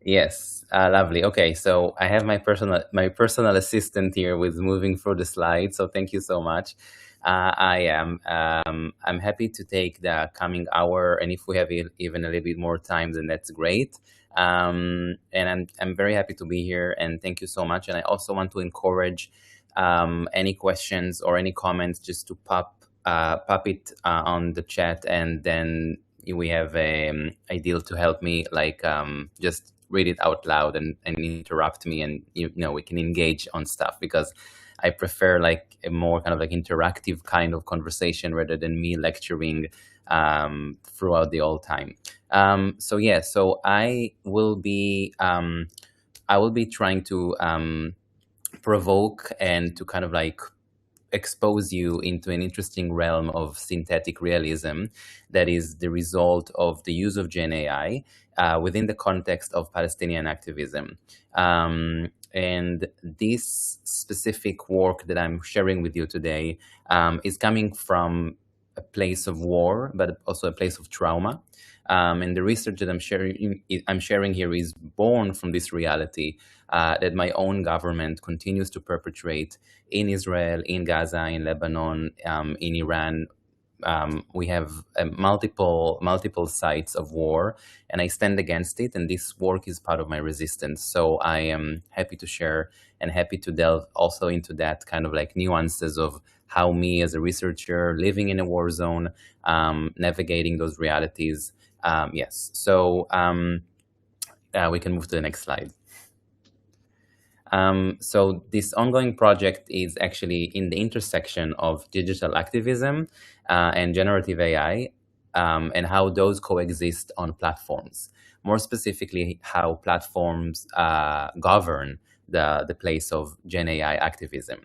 Yes, lovely. Okay, so I have my personal assistant here with moving through the slides. So thank you so much. I am. I'm happy to take the coming hour, and if we have even a little bit more time, then that's great. And I'm very happy to be here, and thank you so much. And I also want to encourage any questions or any comments just to pop it on the chat, and then we have Ideal to help me, like just read it out loud and interrupt me, and we can engage on stuff, because I prefer like a more kind of like interactive kind of conversation rather than me lecturing throughout the whole time. So I will be trying to provoke and to kind of like expose you into an interesting realm of synthetic realism that is the result of the use of GenAI within the context of Palestinian activism. And this specific work that I'm sharing with you today is coming from a place of war, but also a place of trauma. And the research that I'm sharing here is born from this reality that my own government continues to perpetrate in Israel, in Gaza, in Lebanon, in Iran. We have multiple sites of war, and I stand against it, and this work is part of my resistance. So I am happy to share and happy to delve also into that kind of like nuances of how me as a researcher living in a war zone, navigating those realities. Yes, so we can move to the next slide. So this ongoing project is actually in the intersection of digital activism and generative AI, and how those coexist on platforms. More specifically, how platforms govern the place of GenAI activism.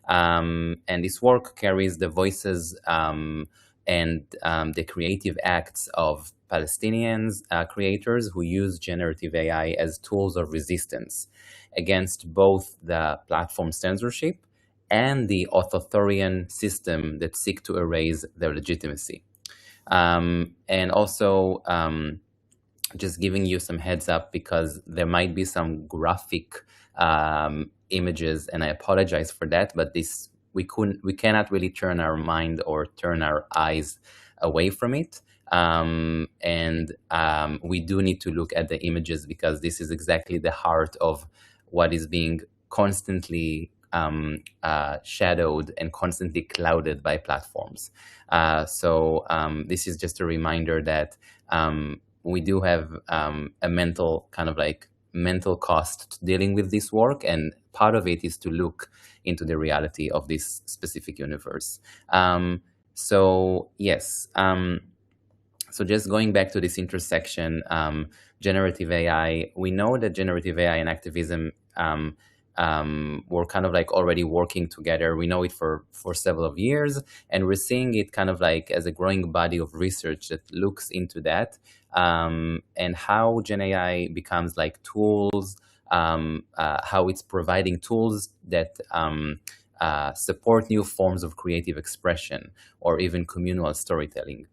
And this work carries the voices and the creative acts of Palestinians creators who use generative AI as tools of resistance against both the platform censorship and the authoritarian system that seek to erase their legitimacy. And also, just giving you some heads up, because there might be some graphic images, and I apologize for that, but we cannot really turn our mind or turn our eyes away from it. And we do need to look at the images, because this is exactly the heart of what is being constantly shadowed and constantly clouded by platforms. So this is just a reminder that we do have a mental cost to dealing with this work, and part of it is to look into the reality of this specific universe. So yes, so just going back to this intersection, generative AI, we know that generative AI and activism were kind of like already working together. We know it for several of years, and we're seeing it kind of like as a growing body of research that looks into that, and how GenAI becomes like tools, how it's providing tools that support new forms of creative expression or even communal storytelling.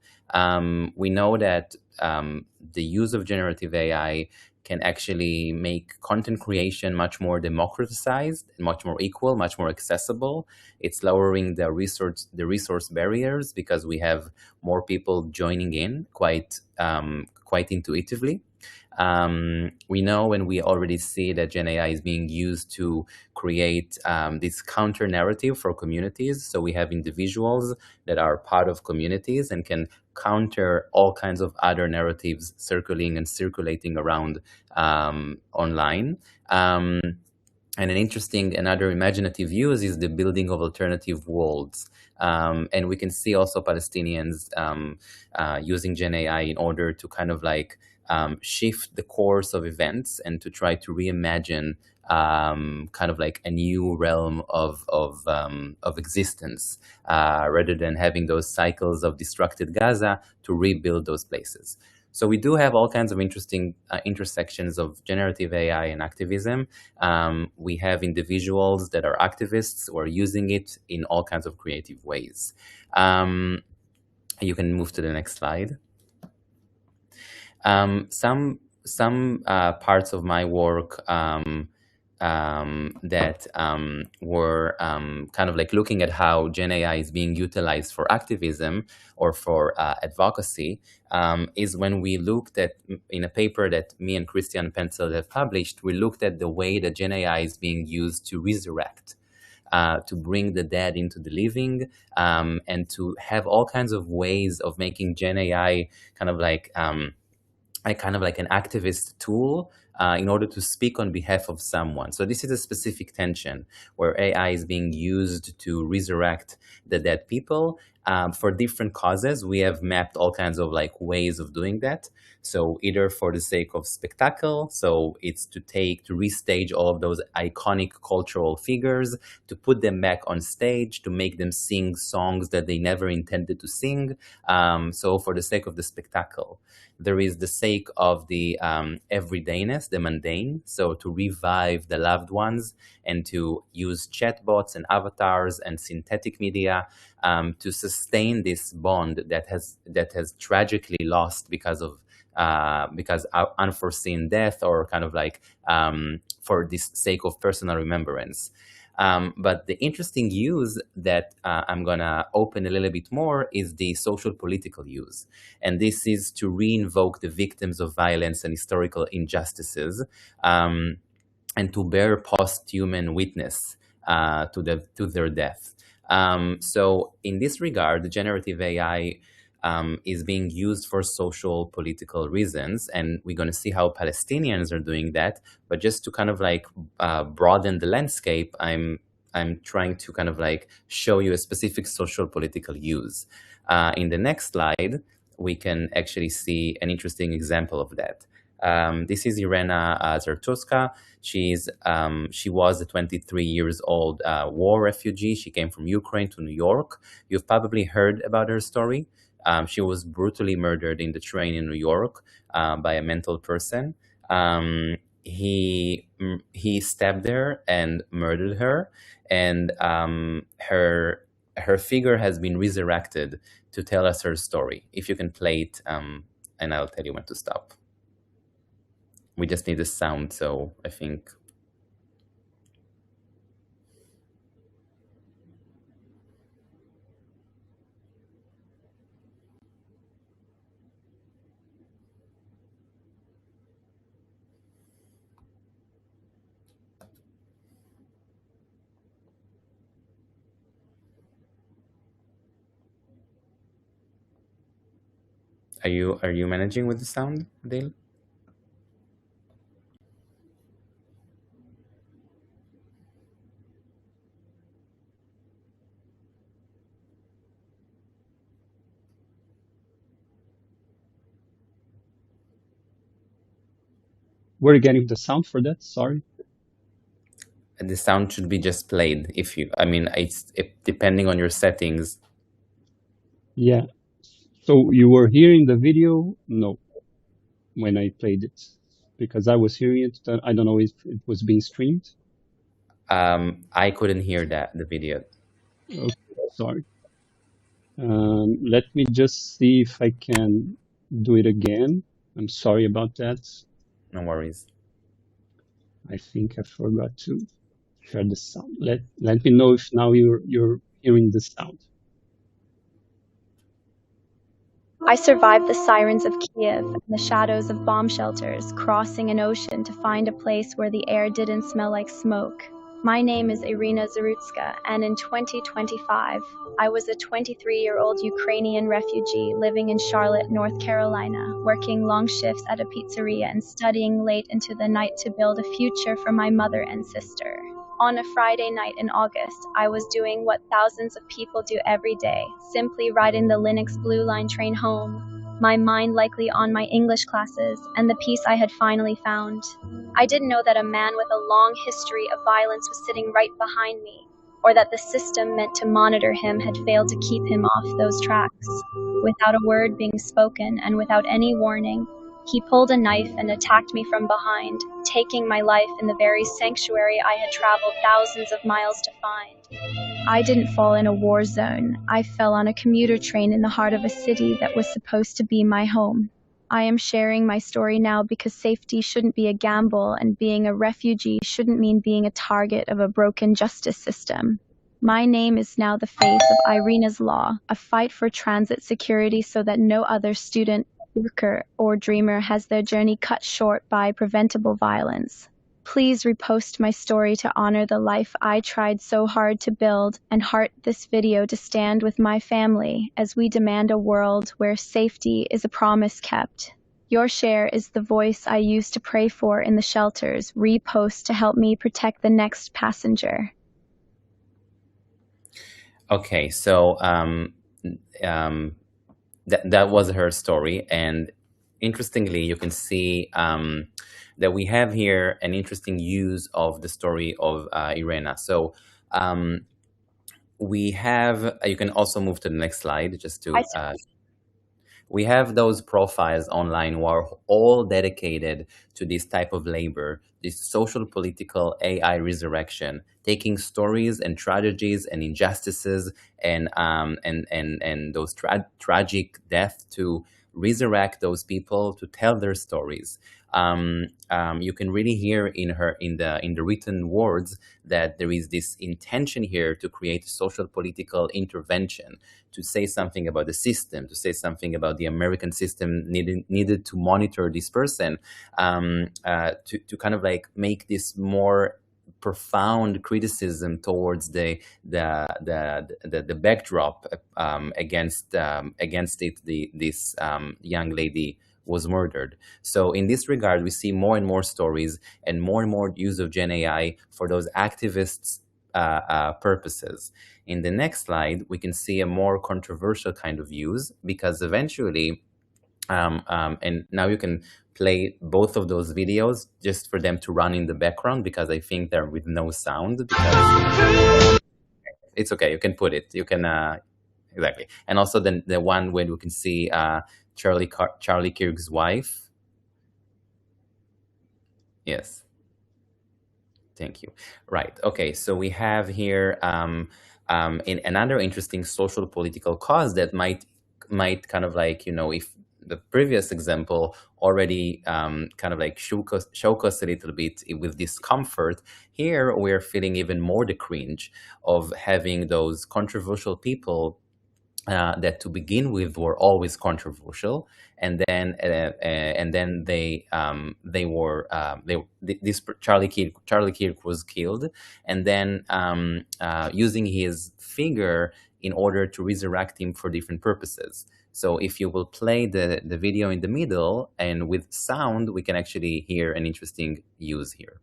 We know that the use of generative AI can actually make content creation much more democratized, much more equal, much more accessible. It's lowering the resource barriers, because we have more people joining in quite intuitively. We know, and we already see, that GenAI is being used to create this counter narrative for communities. So we have individuals that are part of communities and can counter all kinds of other narratives circulating around online. And another imaginative use is the building of alternative worlds. And we can see also Palestinians using GenAI in order to kind of like shift the course of events and to try to reimagine kind of like a new realm of existence, rather than having those cycles of destructed Gaza, to rebuild those places. So we do have all kinds of interesting intersections of generative AI and activism. We have individuals that are activists who are using it in all kinds of creative ways. You can move to the next slide. Some parts of my work that were kind of like looking at how GenAI is being utilized for activism or for advocacy is when we looked at, in a paper that me and Christian Pencil have published, we looked at the way that GenAI is being used to resurrect, to bring the dead into the living, and to have all kinds of ways of making GenAI kind of like an activist tool in order to speak on behalf of someone. So this is a specific tension where AI is being used to resurrect the dead people for different causes. We have mapped all kinds of like ways of doing that. So either for the sake of spectacle, so it's to restage all of those iconic cultural figures, to put them back on stage, to make them sing songs that they never intended to sing. So for the sake of the spectacle. There is the sake of the everydayness, the mundane, so to revive the loved ones and to use chatbots and avatars and synthetic media to sustain this bond that has tragically lost because unforeseen death or kind of like for this sake of personal remembrance. But the interesting use that I'm going to open a little bit more is the social political use. And this is to re-invoke the victims of violence and historical injustices and to bear post-human witness to their death. So in this regard, generative AI is being used for social political reasons, and we're going to see how Palestinians are doing that. But just to kind of like broaden the landscape, I'm trying to kind of like show you a specific social political use. In the next slide, we can actually see an interesting example of that. This is Irena Zartuska. She was a 23 years old war refugee. She came from Ukraine to New York. You've probably heard about her story. She was brutally murdered in the train in New York by a mental person. He stabbed her and murdered her, and her figure has been resurrected to tell us her story. If you can play it, and I'll tell you when to stop. We just need the sound, so I think. Are you managing with the sound, Dale? Where are you getting the sound for that? Sorry. The sound should be just played. It's depending on your settings. Yeah. So you were hearing the video? No. When I played it, because I was hearing it. I don't know if it was being streamed. I couldn't hear the video. Okay, sorry. Let me just see if I can do it again. I'm sorry about that. No worries. I think I forgot to share the sound. Let me know if now you're hearing the sound. I survived the sirens of Kiev and the shadows of bomb shelters, crossing an ocean to find a place where the air didn't smell like smoke. My name is Irina Zarutska, and in 2025, I was a 23-year-old Ukrainian refugee living in Charlotte, North Carolina, working long shifts at a pizzeria and studying late into the night to build a future for my mother and sister. On a Friday night in August, I was doing what thousands of people do every day, simply riding the Linux Blue Line train home, my mind likely on my English classes and the peace I had finally found. I didn't know that a man with a long history of violence was sitting right behind me, or that the system meant to monitor him had failed to keep him off those tracks. Without a word being spoken and without any warning, he pulled a knife and attacked me from behind, taking my life in the very sanctuary I had traveled thousands of miles to find. I didn't fall in a war zone. I fell on a commuter train in the heart of a city that was supposed to be my home. I am sharing my story now because safety shouldn't be a gamble, and being a refugee shouldn't mean being a target of a broken justice system. My name is now the face of Irina's Law, a fight for transit security so that no other student, worker, or dreamer has their journey cut short by preventable violence. Please repost my story to honor the life I tried so hard to build, and heart this video to stand with my family as we demand a world where safety is a promise kept. Your share is the voice I used to pray for in the shelters. Repost to help me protect the next passenger. Okay, so that was her story, and interestingly, you can see that we have here an interesting use of the story of Irena. So we have, you can also move to the next slide just to, we have those profiles online who are all dedicated to this type of labor, this social political AI resurrection, taking stories and tragedies and injustices and those tragic deaths to resurrect those people, to tell their stories. You can really hear in the written words that there is this intention here to create a social political intervention, to say something about the system, to say something about the American system needed to monitor this person, to kind of like make this more profound criticism towards the backdrop against it this young lady was murdered. So in this regard, we see more and more stories and more use of GenAI for those activists' purposes. In the next slide, we can see a more controversial kind of use, because eventually, and now you can play both of those videos just for them to run in the background, because I think they're with no sound, because it's okay, you can put it, you can, exactly. And also the one where we can see Charlie Kirk's wife. Yes. Thank you. Right. Okay. So we have here in another interesting social political cause that might kind of like, you know, if the previous example already kind of like shook us a little bit with discomfort, here we're feeling even more the cringe of having those controversial people that to begin with were always controversial, and then this Charlie Kirk was killed, and then using his figure in order to resurrect him for different purposes. So if you will play the video in the middle and with sound, we can actually hear an interesting use here.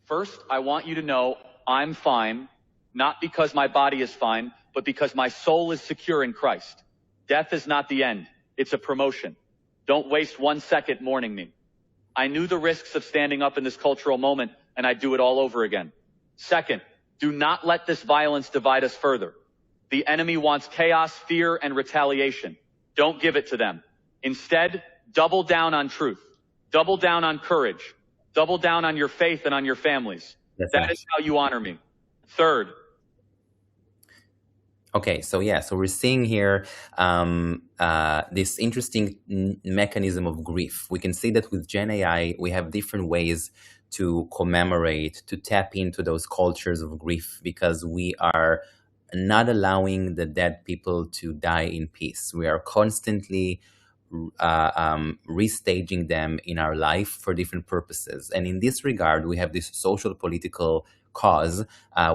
First, I want you to know I'm fine, not because my body is fine, but because my soul is secure in Christ. Death is not the end. It's a promotion. Don't waste 1 second mourning me. I knew the risks of standing up in this cultural moment, and I'd do it all over again. Second, do not let this violence divide us further. The enemy wants chaos, fear, and retaliation. Don't give it to them. Instead, double down on truth. Double down on courage. Double down on your faith and on your families. That is how you honor me. Third. Okay, so yeah, so we're seeing here this interesting mechanism of grief. We can see that with GenAI, we have different ways to commemorate, to tap into those cultures of grief, because we are not allowing the dead people to die in peace. We are constantly restaging them in our life for different purposes. And in this regard, we have this social political cause.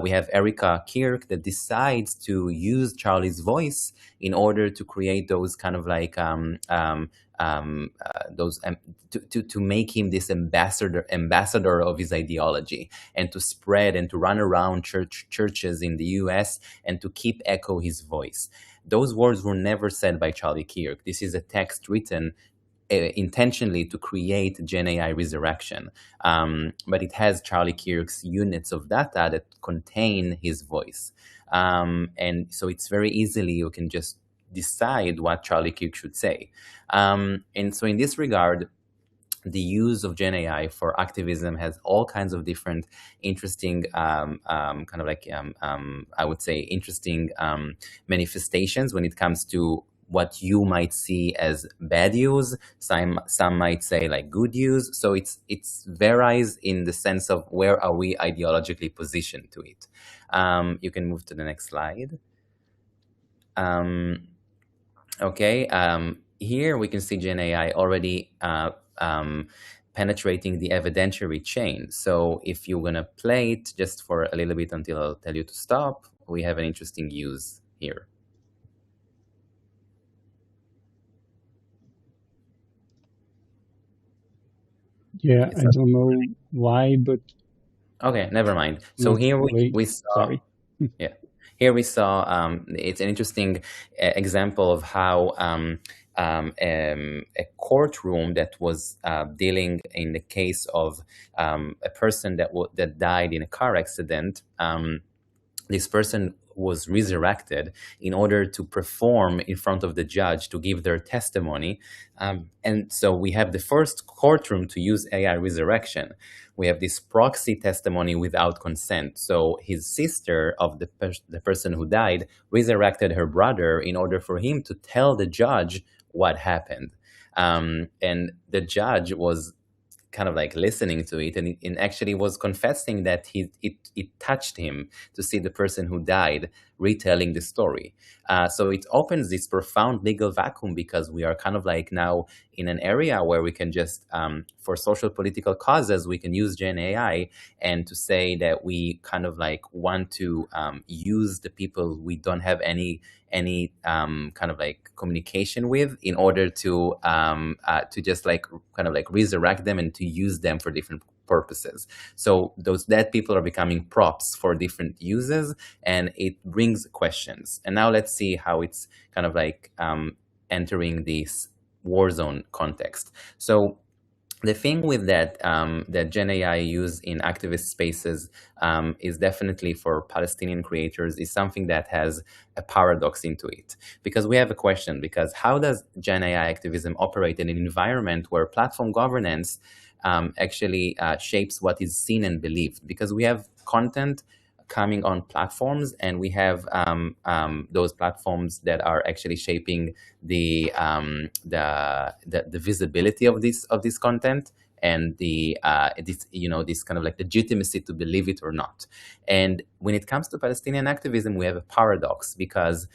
We have Erica Kirk that decides to use Charlie's voice in order to create those kind of like to make him this ambassador of his ideology, and to spread and to run around churches in the US and to keep echo his voice. Those words were never said by Charlie Kirk. This is a text written intentionally to create GenAI resurrection, but it has Charlie Kirk's units of data that contain his voice, and so it's very easily you can just decide what Charlie Kirk should say, and so in this regard, the use of GenAI for activism has all kinds of different interesting kind of like I would say interesting manifestations when it comes to what you might see as bad use. Some might say like good use. So it's varies in the sense of where are we ideologically positioned to it. You can move to the next slide. Okay, here we can see GenAI already penetrating the evidentiary chain. So if you're gonna play it just for a little bit until I'll tell you to stop, we have an interesting use here. Yeah, I don't know why, but okay, never mind. So no, here wait, we saw. sorry. Yeah, here we saw. It's an interesting example of how a courtroom that was dealing in the case of a person that died in a car accident. This person was resurrected in order to perform in front of the judge to give their testimony. And so we have the first courtroom to use AI resurrection. We have this proxy testimony without consent. So his sister of the person who died resurrected her brother in order for him to tell the judge what happened. And the judge was kind of like listening to it, and actually was confessing that it touched him to see the person who died retelling the story. So it opens this profound legal vacuum, because we are kind of like now in an area where we can just, for social political causes, we can use GenAI and to say that we kind of like want to use the people we don't have any kind of like communication with in order to just like kind of like resurrect them and to use them for different purposes. So those dead people are becoming props for different uses, and it brings questions. And now let's see how it's kind of like entering this war zone context. So the thing with that that GenAI use in activist spaces is definitely for Palestinian creators is something that has a paradox into it. Because we have a question, because how does GenAI activism operate in an environment where platform governance actually shapes what is seen and believed? Because we have content coming on platforms, and we have those platforms that are actually shaping the visibility of this content, and this kind of like legitimacy to believe it or not. And when it comes to Palestinian activism, we have a paradox, because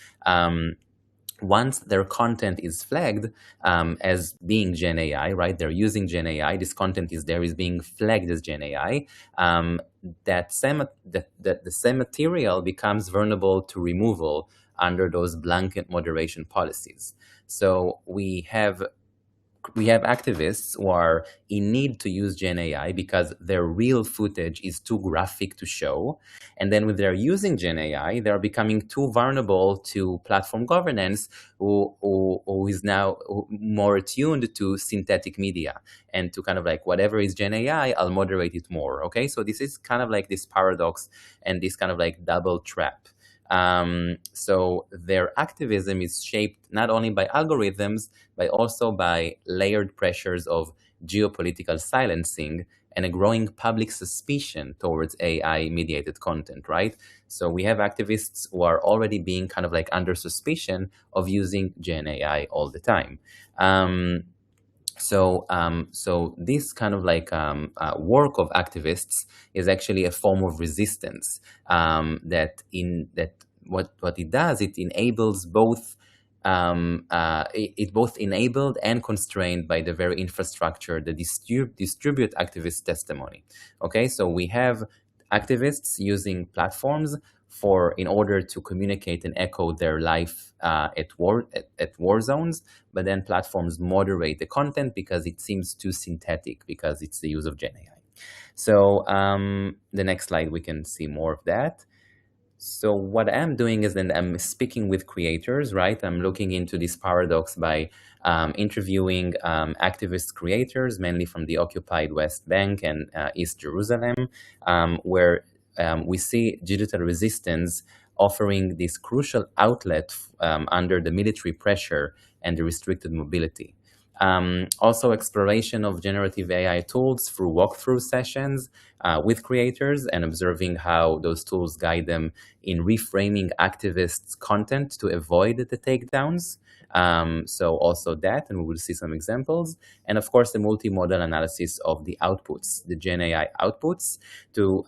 once their content is flagged as being GenAI, right? They're using GenAI. This content is being flagged as GenAI. The same material becomes vulnerable to removal under those blanket moderation policies. So we have activists who are in need to use GenAI because their real footage is too graphic to show. And then when they're using GenAI, they're becoming too vulnerable to platform governance, who is now more attuned to synthetic media and to kind of like whatever is GenAI, I'll moderate it more. Okay, so this is kind of like this paradox and this kind of like double trap. So their activism is shaped not only by algorithms, but also by layered pressures of geopolitical silencing and a growing public suspicion towards AI-mediated content, right? So we have activists who are already being kind of like under suspicion of using GenAI all the time. So this kind of like work of activists is actually a form of resistance. What it does, it enables both. It both enabled and constrained by the very infrastructure that distribute activist testimony. Okay, so we have activists using platforms in order to communicate and echo their life at war zones, but then platforms moderate the content because it seems too synthetic, because it's the use of GenAI. So the next slide, we can see more of that. So what I'm doing is then I'm speaking with creators, right? I'm looking into this paradox by interviewing activist creators, mainly from the occupied West Bank and East Jerusalem, where we see digital resistance offering this crucial outlet under the military pressure and the restricted mobility. Also, exploration of generative AI tools through walkthrough sessions with creators and observing how those tools guide them in reframing activists' content to avoid the takedowns. So also that, and we will see some examples. And of course, the multimodal analysis of the outputs, the GenAI outputs, to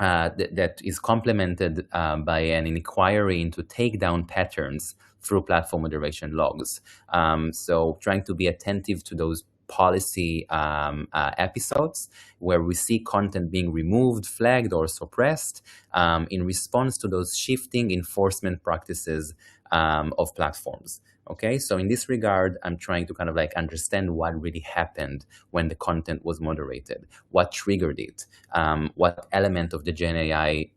that is complemented by an inquiry into takedown patterns through platform moderation logs. So trying to be attentive to those policy episodes where we see content being removed, flagged, or suppressed in response to those shifting enforcement practices of platforms. Okay, so in this regard, I'm trying to kind of like understand what really happened when the content was moderated, what triggered it, what element of the GenAI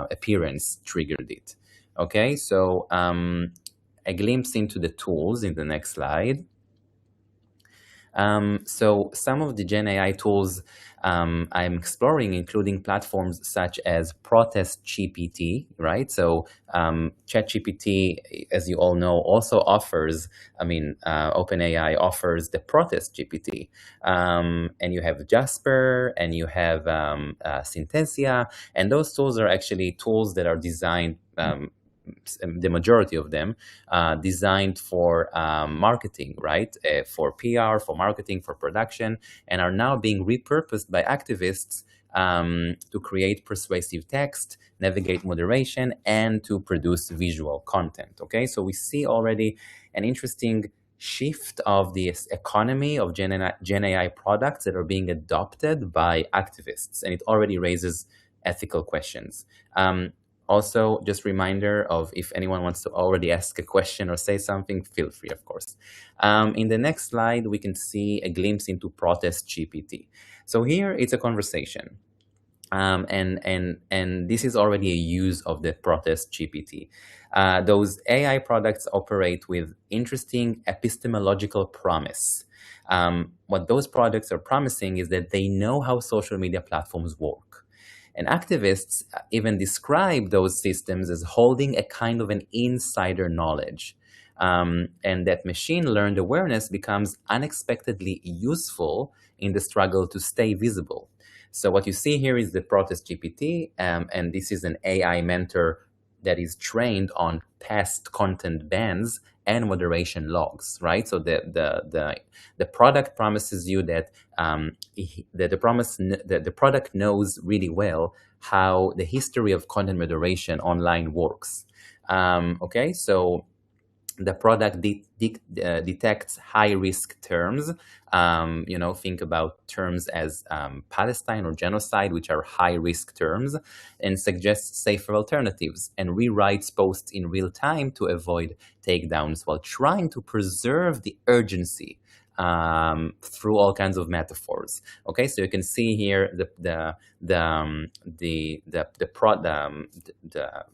appearance triggered it. Okay, so a glimpse into the tools in the next slide. So some of the GenAI tools I'm exploring, including platforms such as Protest GPT, right? So ChatGPT, as you all know, also offers, OpenAI offers the Protest GPT. And you have Jasper and you have Synthesia, and those tools are actually tools that are designed, the majority of them, designed for marketing, right? For PR, for marketing, for production, and are now being repurposed by activists to create persuasive text, navigate moderation, and to produce visual content. Okay, so we see already an interesting shift of the economy of GenAI products that are being adopted by activists, and it already raises ethical questions. Also, just reminder of if anyone wants to already ask a question or say something, feel free, of course. In the next slide, we can see a glimpse into Protest GPT. So here it's a conversation. And this is already a use of the Protest GPT. Those AI products operate with interesting epistemological promise. What those products are promising is that they know how social media platforms work. And activists even describe those systems as holding a kind of an insider knowledge. And that machine-learned awareness becomes unexpectedly useful in the struggle to stay visible. So what you see here is the Protest GPT, and this is an AI mentor that is trained on past content bans and moderation logs, right? So the product promises you that the product knows really well how the history of content moderation online works. Okay, so the product detects high-risk terms. Think about terms as Palestine or genocide, which are high-risk terms, and suggests safer alternatives, and rewrites posts in real time to avoid takedowns while trying to preserve the urgency through all kinds of metaphors. Okay, so you can see here the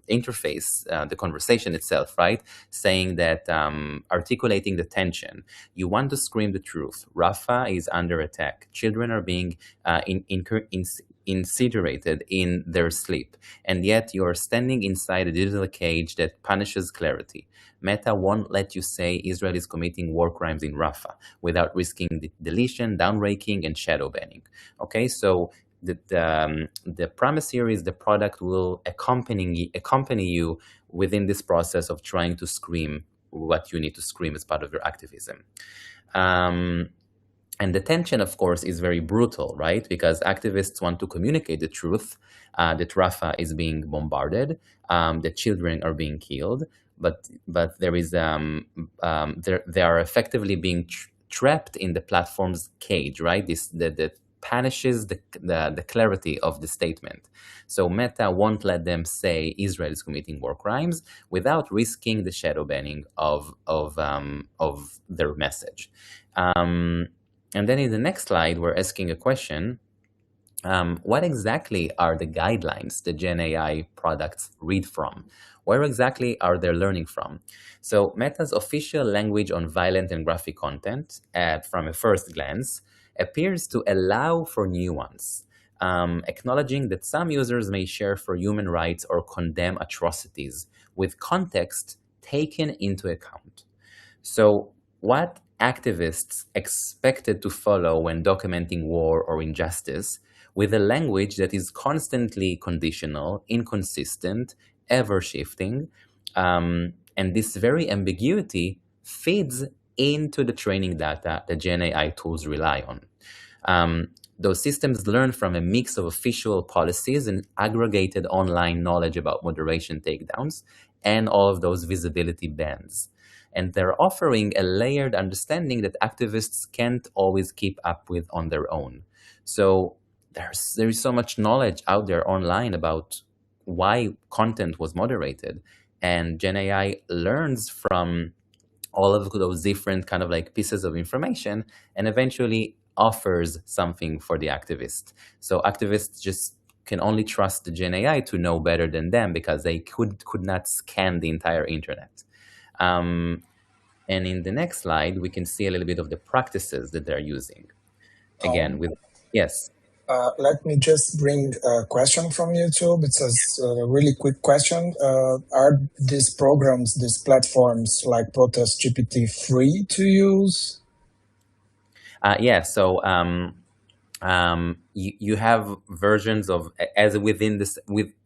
interface, the conversation itself, right? Saying that articulating the tension. You want to scream the truth. Rafah is under attack. Children are being incinerated in their sleep, and yet you are standing inside a digital cage that punishes clarity. Meta won't let you say Israel is committing war crimes in Rafah without risking deletion, downranking, and shadow banning. Okay, so the premise here is the product will accompany you within this process of trying to scream what you need to scream as part of your activism. And the tension, of course, is very brutal, right? Because activists want to communicate the truth that Rafah is being bombarded, that children are being killed, but there is they are effectively being trapped in the platform's cage, right? That punishes the clarity of the statement. So Meta won't let them say Israel is committing war crimes without risking the shadow banning of their message. And then in the next slide, we're asking a question. What exactly are the guidelines the GenAI products read from? Where exactly are they learning from? So Meta's official language on violent and graphic content, from a first glance, appears to allow for nuance, acknowledging that some users may share for human rights or condemn atrocities with context taken into account. So what activists expected to follow when documenting war or injustice with a language that is constantly conditional, inconsistent, ever-shifting, and this very ambiguity feeds into the training data that GenAI tools rely on. Those systems learn from a mix of official policies and aggregated online knowledge about moderation takedowns and all of those visibility bans. And they're offering a layered understanding that activists can't always keep up with on their own. So there is so much knowledge out there online about why content was moderated. And GenAI learns from all of those different kind of like pieces of information and eventually offers something for the activist. So activists just can only trust the GenAI to know better than them because they could not scan the entire internet. And in the next slide, we can see a little bit of the practices that they're using. Again, yes. Let me just bring a question from YouTube. It's a really quick question. Are these programs, these platforms like Protest GPT free to use? Yeah, so you have versions of, as within this,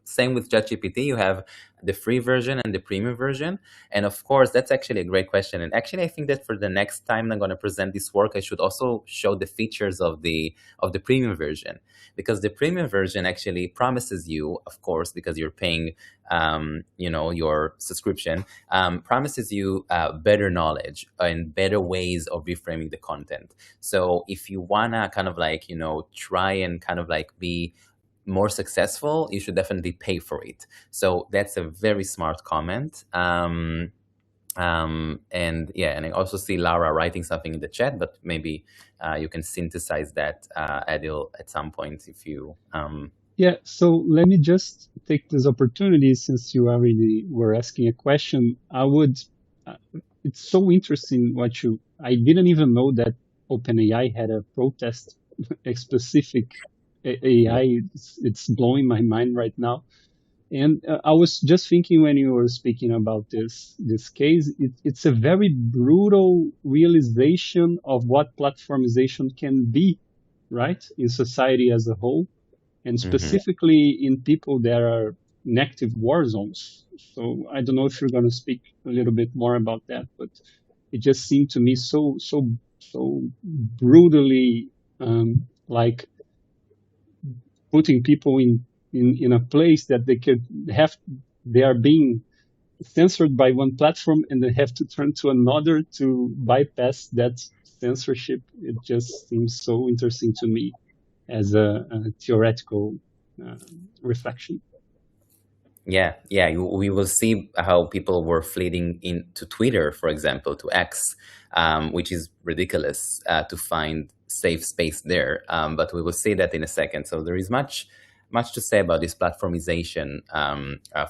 same with ChatGPT, you have the free version and the premium version. And of course, that's actually a great question. And actually, I think that for the next time I'm going to present this work, I should also show the features of the premium version, because the premium version actually promises you, of course, because you're paying, your subscription, promises you better knowledge and better ways of reframing the content. So if you wanna kind of like, try and kind of like be more successful, you should definitely pay for it. So that's a very smart comment. And I also see Laura writing something in the chat, but maybe you can synthesize that, Adil, at some point if you... Yeah, so let me just take this opportunity, since you already were asking a question. It's so interesting I didn't even know that OpenAI had a protest specific AI. It's blowing my mind right now. And I was just thinking when you were speaking about this case, it's a very brutal realization of what platformization can be, right, in society as a whole, and specifically in people that are in active war zones. So I don't know if you're going to speak a little bit more about that, but it just seemed to me so brutally like putting people in a place that they are being censored by one platform and they have to turn to another to bypass that censorship. It just seems so interesting to me as a theoretical reflection. Yeah, we will see how people were fleeing into Twitter, for example, to X, which is ridiculous to find safe space there. But we will see that in a second. So there is much to say about this platformization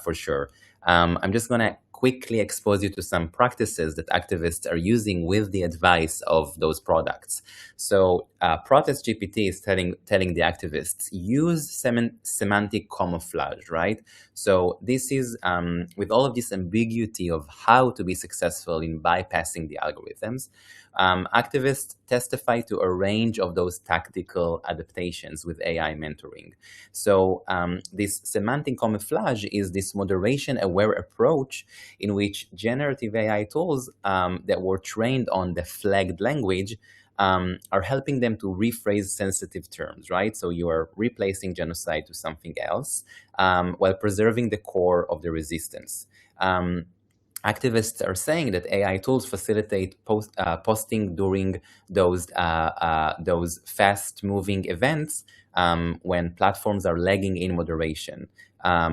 for sure. I'm just going to quickly expose you to some practices that activists are using with the advice of those products. So Protest GPT is telling the activists, use semantic camouflage, right? So this is with all of this ambiguity of how to be successful in bypassing the algorithms. Activists testify to a range of those tactical adaptations with AI mentoring. So this semantic camouflage is this moderation-aware approach in which generative AI tools that were trained on the flagged language are helping them to rephrase sensitive terms, right? So you are replacing genocide to something else while preserving the core of the resistance. Activists are saying that AI tools facilitate posting during those fast-moving events when platforms are lagging in moderation.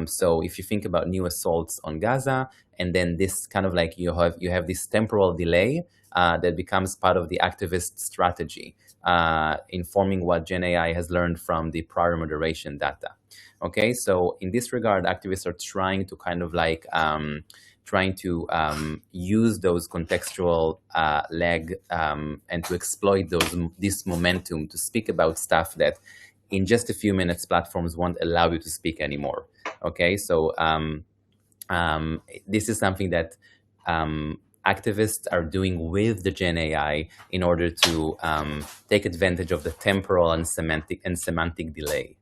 So if you think about new assaults on Gaza, and then this kind of like you have this temporal delay that becomes part of the activist strategy, informing what GenAI has learned from the prior moderation data. Okay, so in this regard, activists are trying to kind of like use those contextual lag and to exploit this momentum to speak about stuff that in just a few minutes platforms won't allow you to speak anymore. Okay, so this is something that activists are doing with the GenAI in order to take advantage of the temporal and semantic delay.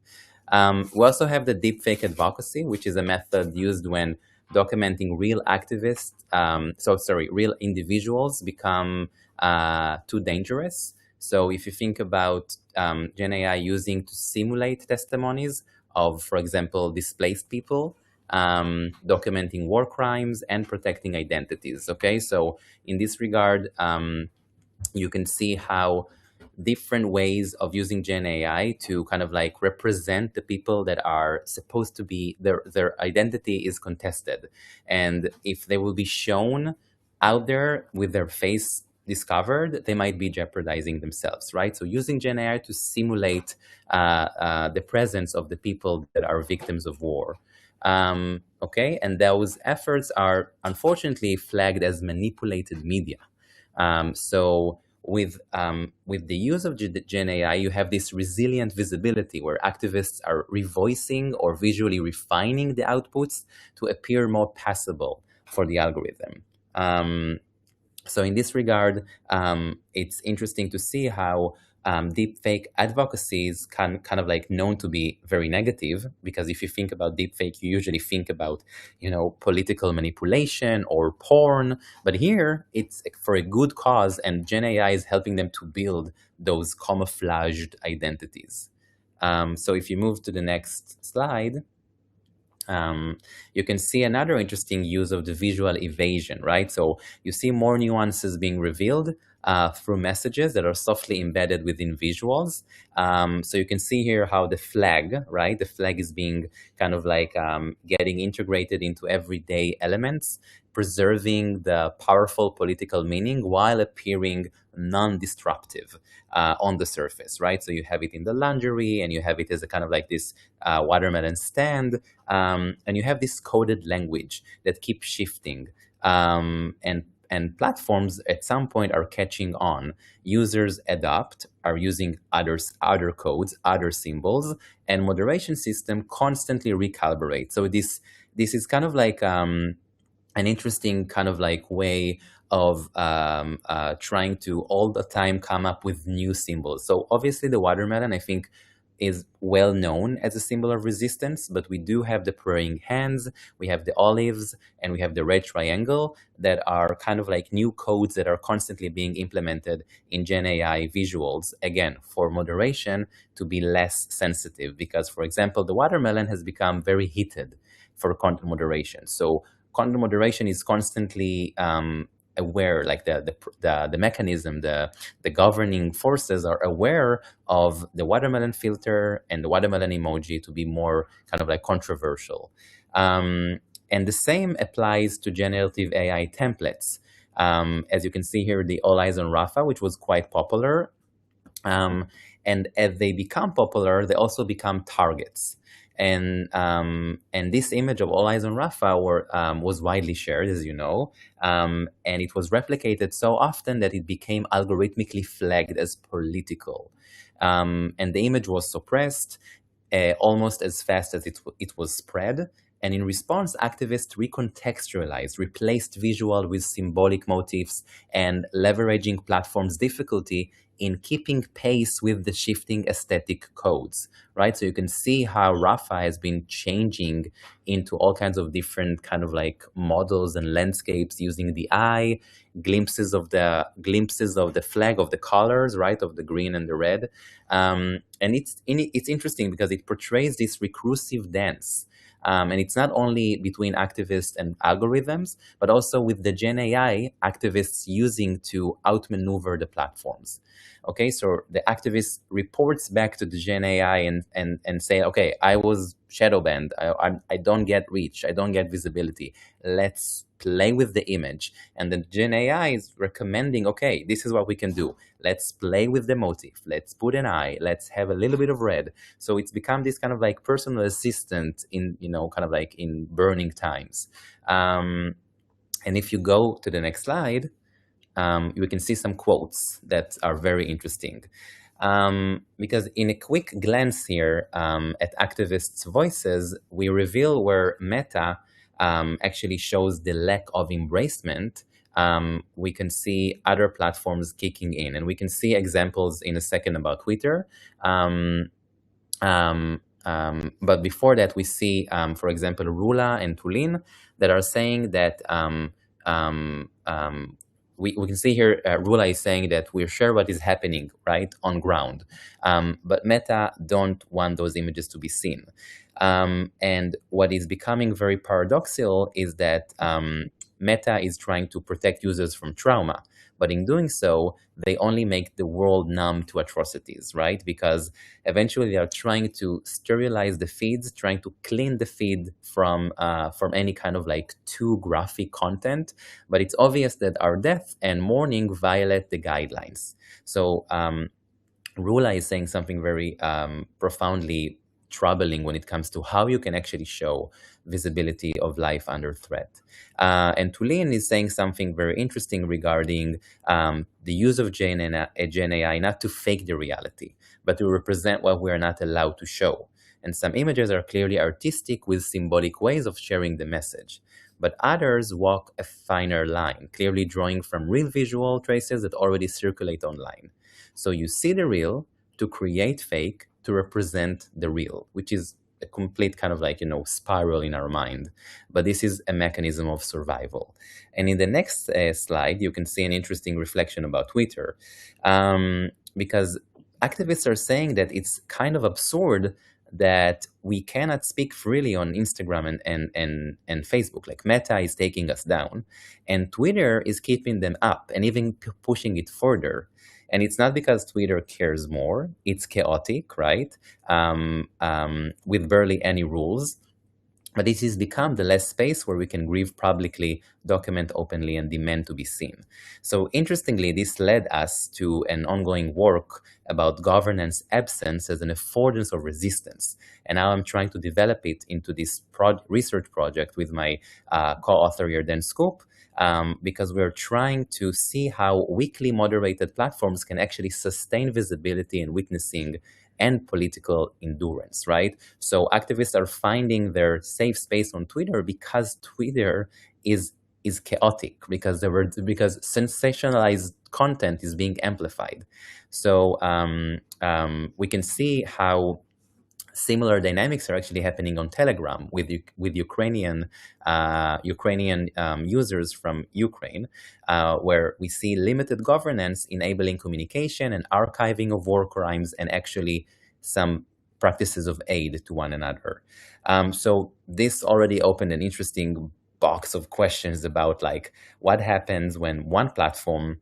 We also have the deepfake advocacy, which is a method used when documenting real activists, real individuals become too dangerous. So if you think about GenAI using to simulate testimonies of, for example, displaced people, documenting war crimes and protecting identities, okay? So in this regard, you can see how different ways of using GenAI to kind of like represent the people that are supposed to be, their identity is contested. And if they will be shown out there with their face discovered, they might be jeopardizing themselves, right? So using GenAI to simulate the presence of the people that are victims of war. Okay, and those efforts are unfortunately flagged as manipulated media. So with the use of GenAI, you have this resilient visibility where activists are revoicing or visually refining the outputs to appear more passable for the algorithm. So in this regard, it's interesting to see how deepfake advocacy is kind of like known to be very negative, because if you think about deepfake, you usually think about, political manipulation or porn, but here it's for a good cause, and GenAI is helping them to build those camouflaged identities. So if you move to the next slide, you can see another interesting use of the visual evasion, right? So you see more nuances being revealed through messages that are softly embedded within visuals. So you can see here how the flag, right? The flag is being kind of like getting integrated into everyday elements, preserving the powerful political meaning while appearing non-disruptive on the surface, right? So you have it in the lingerie, and you have it as a kind of like this watermelon stand, and you have this coded language that keeps shifting, and platforms at some point are catching on. Users adapt, are using other codes, other symbols, and moderation system constantly recalibrate. So this is kind of like an interesting kind of like way of trying to all the time come up with new symbols. So obviously the watermelon, I think, is well known as a symbol of resistance, but we do have the praying hands, we have the olives, and we have the red triangle that are kind of like new codes that are constantly being implemented in GenAI visuals, again, for moderation to be less sensitive. Because, for example, the watermelon has become very heated for content moderation. So content moderation is constantly aware, like the mechanism, the governing forces are aware of the watermelon filter and the watermelon emoji to be more kind of like controversial. And the same applies to generative AI templates. As you can see here, the All Eyes on Rafa, which was quite popular. And as they become popular, they also become targets. And this image of All Eyes on Rafa was widely shared, as you know, and it was replicated so often that it became algorithmically flagged as political. And the image was suppressed almost as fast as it was spread. And in response, activists recontextualized, replaced visual with symbolic motifs, and leveraging platforms' difficulty in keeping pace with the shifting aesthetic codes, right? So you can see how Rafa has been changing into all kinds of different kind of like models and landscapes using the eye, glimpses of the flag, of the colors, right, of the green and the red. And it's interesting because it portrays this recursive dance. And it's not only between activists and algorithms, but also with the GenAI activists using to outmaneuver the platforms. Okay, so the activist reports back to the GenAI and say, okay, I was shadow banned. I don't get reach. I don't get visibility. Let's play with the image. And the GenAI is recommending, okay, this is what we can do. Let's play with the motif. Let's put an eye. Let's have a little bit of red. So it's become this kind of like personal assistant in, kind of like in burning times. And if you go to the next slide, we can see some quotes that are very interesting. Because in a quick glance here at activists' voices, we reveal where Meta actually shows the lack of embracement we can see other platforms kicking in, and we can see examples in a second about Twitter. But before that, we see, for example, Rula and Tulin that are saying that we can see here, Rula is saying that we're sure what is happening, right, on ground. But Meta don't want those images to be seen. And what is becoming very paradoxical is that Meta is trying to protect users from trauma. But in doing so, they only make the world numb to atrocities, right? Because eventually they are trying to sterilize the feeds, trying to clean the feed from any kind of like too graphic content. But it's obvious that our death and mourning violate the guidelines. So Rula is saying something very profoundly troubling when it comes to how you can actually show visibility of life under threat. And Tulin is saying something very interesting regarding the use of GenAI not to fake the reality, but to represent what we are not allowed to show. And some images are clearly artistic with symbolic ways of sharing the message. But others walk a finer line, clearly drawing from real visual traces that already circulate online. So you see the real to create fake to represent the real, which is a complete kind of like, spiral in our mind. But this is a mechanism of survival. And in the next slide, you can see an interesting reflection about Twitter, because activists are saying that it's kind of absurd that we cannot speak freely on Instagram and Facebook. Like Meta is taking us down, and Twitter is keeping them up and even pushing it further. And it's not because Twitter cares more, it's chaotic, right? With barely any rules. But this has become the last space where we can grieve publicly, document openly, and demand to be seen. So interestingly, this led us to an ongoing work about governance absence as an affordance of resistance. And now I'm trying to develop it into this research project with my co-author Yarden Scoop, because we're trying to see how weakly moderated platforms can actually sustain visibility and witnessing and political endurance, right? So activists are finding their safe space on Twitter because Twitter is chaotic, because sensationalized content is being amplified. So we can see how similar dynamics are actually happening on Telegram with Ukrainian users from Ukraine, where we see limited governance enabling communication and archiving of war crimes and actually some practices of aid to one another. So this already opened an interesting box of questions about like what happens when one platform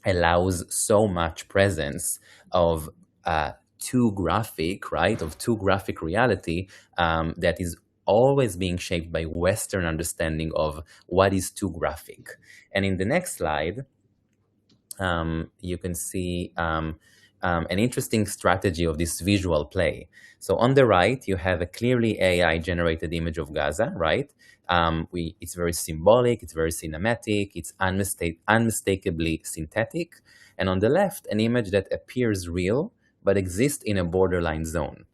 allows so much presence of too graphic reality that is always being shaped by Western understanding of what is too graphic. And in the next slide, you can see an interesting strategy of this visual play. So on the right, you have a clearly AI-generated image of Gaza, right? It's very symbolic, it's very cinematic, it's unmistakably synthetic. And on the left, an image that appears real, but exists in a borderline zone.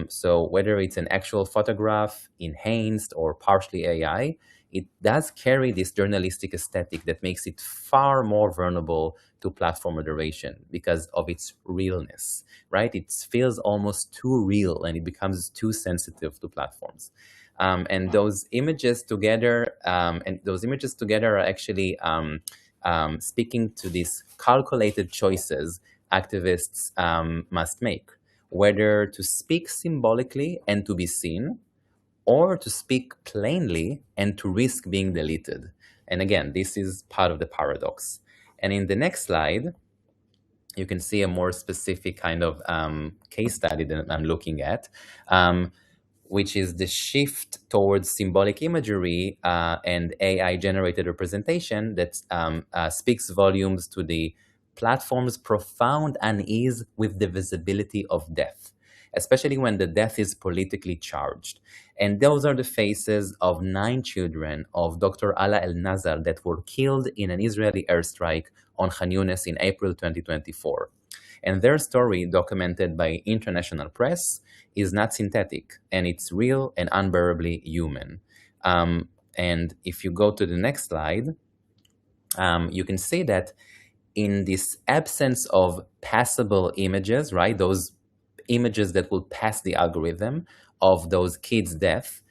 So whether it's an actual photograph, enhanced, or partially AI, it does carry this journalistic aesthetic that makes it far more vulnerable to platform moderation because of its realness, right? It feels almost too real and it becomes too sensitive to platforms. And those images together, are actually speaking to these calculated choices activists must make, whether to speak symbolically and to be seen, or to speak plainly and to risk being deleted. And again, this is part of the paradox. And in the next slide, you can see a more specific kind of case study that I'm looking at, which is the shift towards symbolic imagery and AI-generated representation that speaks volumes to the platform's profound unease with the visibility of death, especially when the death is politically charged. And those are the faces of 9 children of Dr. Ala El-Nazar that were killed in an Israeli airstrike on Khan Yunis in April 2024. And their story, documented by international press, is not synthetic, and it's real and unbearably human. And if you go to the next slide, you can see that in this absence of passable images, right, those images that will pass the algorithm of those kids' death,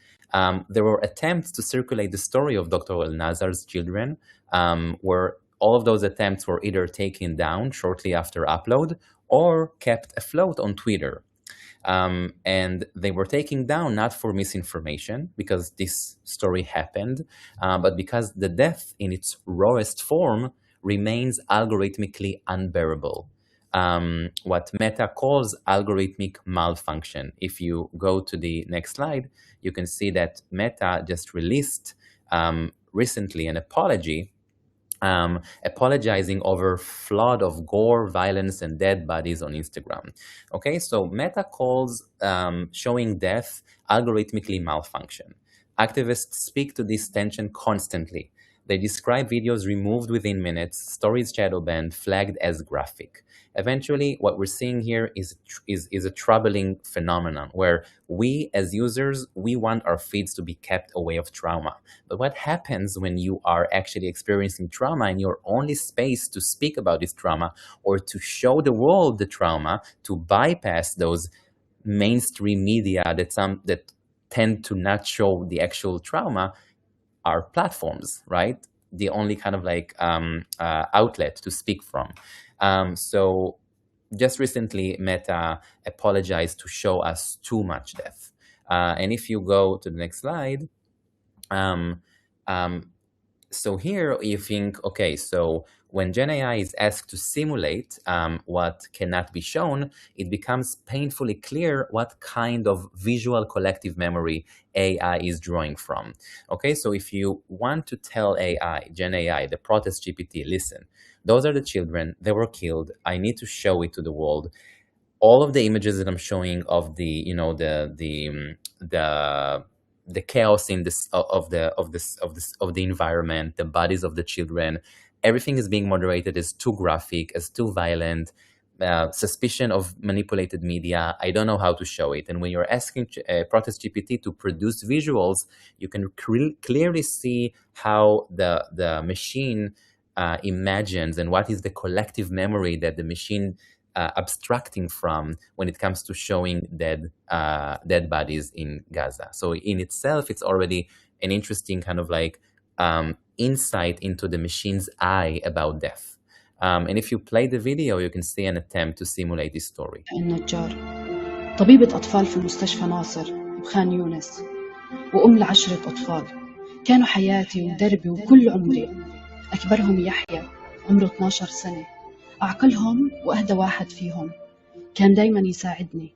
there were attempts to circulate the story of Dr. El-Nazar's children, where all of those attempts were either taken down shortly after upload or kept afloat on Twitter. And they were taken down not for misinformation, because this story happened, but because the death in its rawest form remains algorithmically unbearable. What Meta calls algorithmic malfunction. If you go to the next slide, you can see that Meta just released recently an apology, apologizing over flood of gore, violence, and dead bodies on Instagram. Okay, so Meta calls showing death algorithmically malfunction. Activists speak to this tension constantly. They describe videos removed within minutes, stories shadow banned, flagged as graphic. Eventually, what we're seeing here is a troubling phenomenon where we as users, we want our feeds to be kept away of trauma. But what happens when you are actually experiencing trauma and your only space to speak about this trauma or to show the world the trauma, to bypass those mainstream media that tend to not show the actual trauma, are platforms, right? The only kind of like outlet to speak from. So just recently, Meta apologized to show us too much death. And if you go to the next slide, so here you think, okay, so when GenAI is asked to simulate what cannot be shown, it becomes painfully clear what kind of visual collective memory AI is drawing from. Okay, so if you want to tell AI, GenAI, the protest GPT, listen, those are the children, they were killed, I need to show it to the world. All of the images that I'm showing of the, you know, the chaos in this of the environment, the bodies of the children, everything is being moderated as too graphic, as too violent, suspicion of manipulated media. I don't know how to show it. And when you're asking Protest GPT to produce visuals, you can clearly see how the machine imagines and what is the collective memory that the machine abstracting from when it comes to showing dead bodies in Gaza. So in itself, it's already an interesting kind of like insight into the machine's eye about death. And if you play the video, you can see an attempt to simulate this story. النجار طبيبة أطفال في مستشفى ناصر بخان يونس وأم ل10 أطفال كانوا حياتي ودربي وكل عمري. أكبرهم يحيى عمره 12 سنة، أعقلهم وأهدى واحد فيهم، كان دايما يساعدني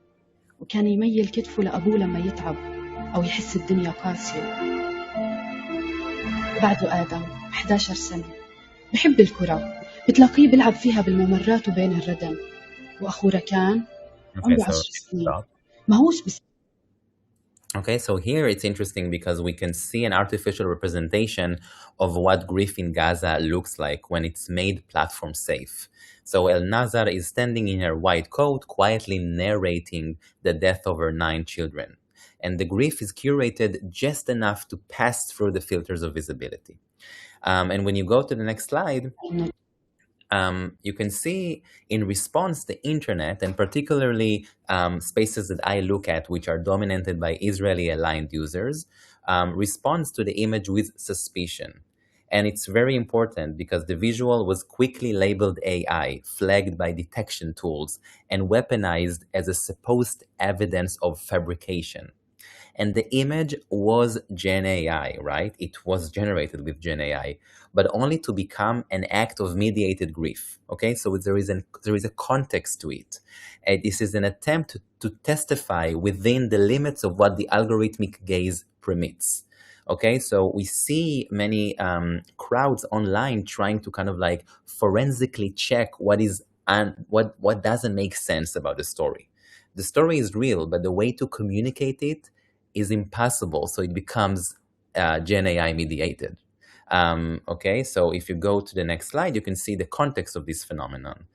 وكان يميل كتفه لأبوه لما يتعب أو يحس الدنيا قاسية. بعده آدم 11 سنة، بحب الكرة، بتلاقيه بلعب فيها بالممرات وبين الردم، وأخوه ركان عمره 10 سنين ما هوش بس. Okay, so here it's interesting because we can see an artificial representation of what grief in Gaza looks like when it's made platform safe. So El-Nazar is standing in her white coat, quietly narrating the death of her 9 children. And the grief is curated just enough to pass through the filters of visibility. And when you go to the next slide, you can see in response the internet, and particularly spaces that I look at, which are dominated by Israeli-aligned users, responds to the image with suspicion. And it's very important because the visual was quickly labeled AI, flagged by detection tools, and weaponized as a supposed evidence of fabrication. And the image was GenAI, right? It was generated with GenAI, but only to become an act of mediated grief. Okay, so there is a context to it. This is an attempt to testify within the limits of what the algorithmic gaze permits. Okay, so we see many crowds online trying to kind of like forensically check what what doesn't make sense about the story. The story is real, but the way to communicate it is impossible, so it becomes GenAI mediated. Okay, so if you go to the next slide, you can see the context of this phenomenon.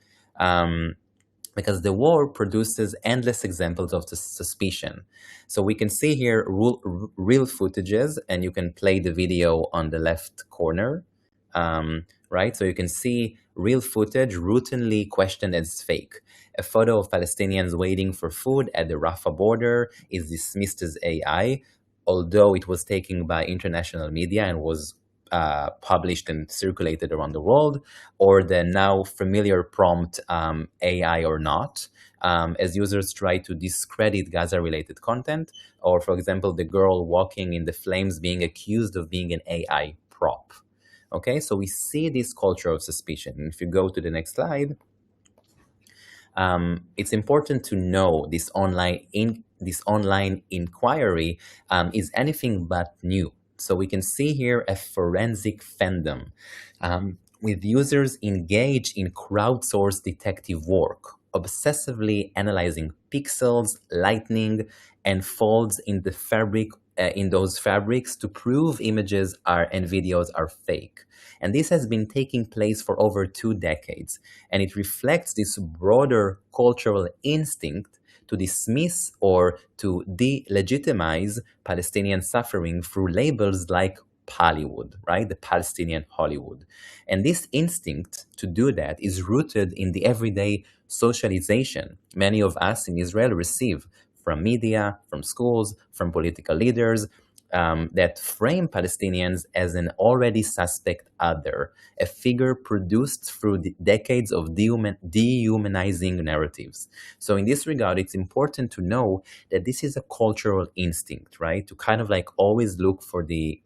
Because the war produces endless examples of suspicion. So we can see here real footages, and you can play the video on the left corner, right? So you can see real footage routinely questioned as fake. A photo of Palestinians waiting for food at the Rafah border is dismissed as AI, although it was taken by international media and was published and circulated around the world, or the now familiar prompt AI or not, as users try to discredit Gaza-related content, or for example, the girl walking in the flames being accused of being an AI prop. Okay, so we see this culture of suspicion. If you go to the next slide, it's important to know this online inquiry is anything but new. So we can see here a forensic fandom with users engaged in crowdsourced detective work, obsessively analyzing pixels, lighting, and folds in the fabric in those fabrics to prove images and videos are fake. And this has been taking place for over 2 decades, and it reflects this broader cultural instinct to dismiss or to delegitimize Palestinian suffering through labels like Hollywood, right? The Palestinian Hollywood. And this instinct to do that is rooted in the everyday socialization many of us in Israel receive from media, from schools, from political leaders, that frame Palestinians as an already suspect other, a figure produced through the decades of dehumanizing narratives. So in this regard, it's important to know that this is a cultural instinct, right? To kind of like always look for the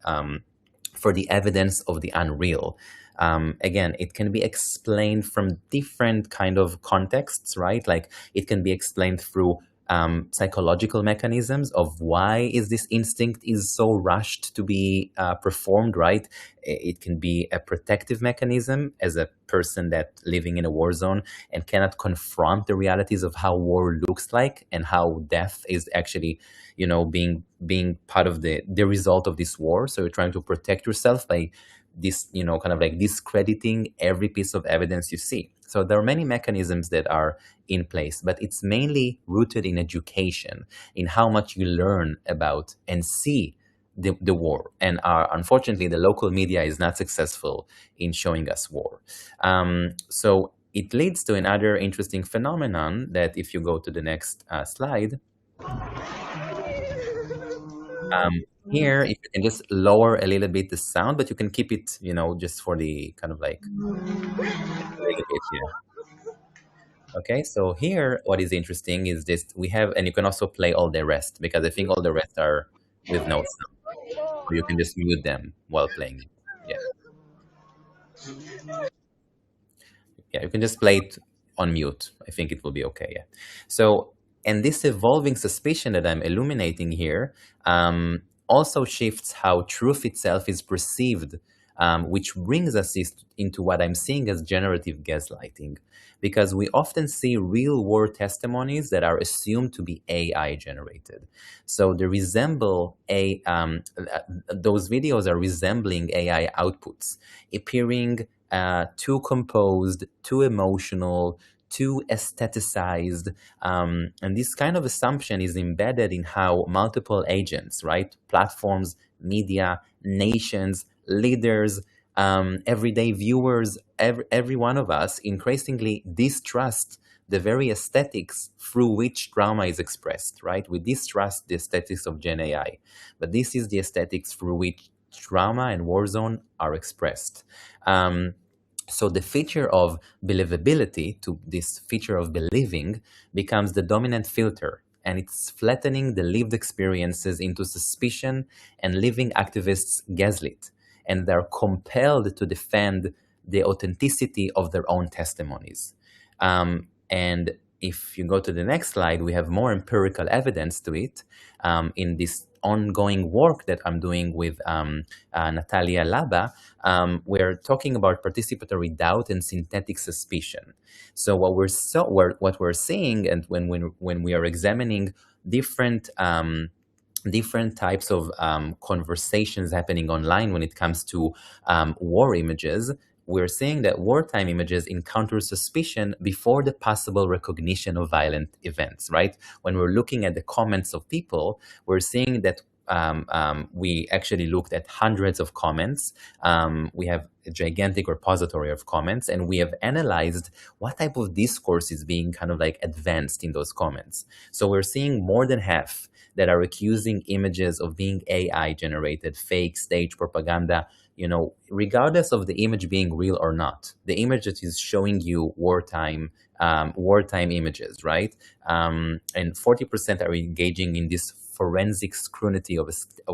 evidence of the unreal. Again, it can be explained from different kind of contexts, right? Like it can be explained through psychological mechanisms of why is this instinct is so rushed to be performed, right? It can be a protective mechanism as a person that living in a war zone and cannot confront the realities of how war looks like and how death is actually, you know, being part of the result of this war. So you're trying to protect yourself by this, you know, kind of like discrediting every piece of evidence you see. So there are many mechanisms that are in place, but it's mainly rooted in education, in how much you learn about and see the war. And unfortunately, the local media is not successful in showing us war. So it leads to another interesting phenomenon that if you go to the next slide, here, if you can just lower a little bit the sound, but you can keep it, you know, just for the kind of like a little bit here. Okay, so here, what is interesting is this, we have, and you can also play all the rest, because I think all the rest are with no sound. So you can just mute them while playing it. Yeah, you can just play it on mute. I think it will be okay, yeah. So, and this evolving suspicion that I'm illuminating here also shifts how truth itself is perceived, which brings us into what I'm seeing as generative gaslighting, because we often see real-world testimonies that are assumed to be AI generated. So they resemble those videos are resembling AI outputs, appearing too composed, too emotional, too aestheticized, and this kind of assumption is embedded in how multiple agents, right, platforms, media, nations, leaders, everyday viewers, every one of us increasingly distrust the very aesthetics through which drama is expressed, right? We distrust the aesthetics of GenAI, but this is the aesthetics through which drama and Warzone are expressed. So the feature of believability to this feature of believing becomes the dominant filter, and it's flattening the lived experiences into suspicion and leaving activists gaslit, and they're compelled to defend the authenticity of their own testimonies. And if you go to the next slide, we have more empirical evidence to it in this ongoing work that I'm doing with Natalia Laba. We're talking about participatory doubt and synthetic suspicion. So what we're seeing, and when we are examining different types of conversations happening online when it comes to war images, we're seeing that wartime images encounter suspicion before the possible recognition of violent events, right? When we're looking at the comments of people, we're seeing that we actually looked at hundreds of comments. We have a gigantic repository of comments, and we have analyzed what type of discourse is being kind of like advanced in those comments. So we're seeing more than half that are accusing images of being AI generated, fake, staged propaganda, regardless of the image being real or not. The image that is showing you wartime images, right? And 40% are engaging in this forensic scrutiny of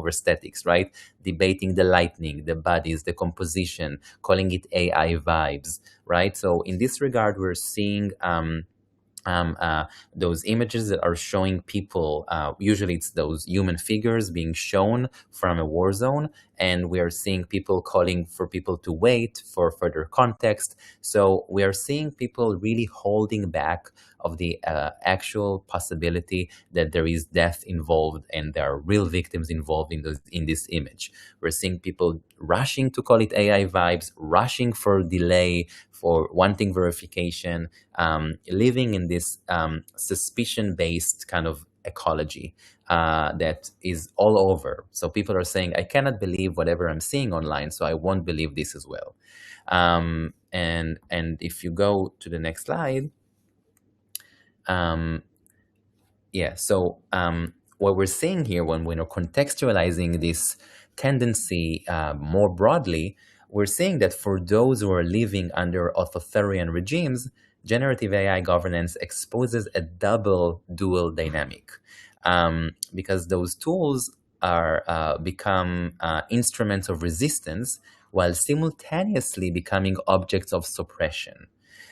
aesthetics, right? Debating the lighting, the bodies, the composition, calling it AI vibes, right? So in this regard, we're seeing those images that are showing people, usually it's those human figures being shown from a war zone, and we are seeing people calling for people to wait for further context. So we are seeing people really holding back of the actual possibility that there is death involved and there are real victims involved in this image. We're seeing people rushing to call it AI vibes, rushing for delay, for wanting verification, living in this suspicion-based kind of ecology that is all over. So people are saying, I cannot believe whatever I'm seeing online, so I won't believe this as well. And if you go to the next slide, what we're seeing here when we're contextualizing this tendency more broadly, we're seeing that for those who are living under authoritarian regimes, generative AI governance exposes a dual dynamic, because those tools are become instruments of resistance while simultaneously becoming objects of suppression.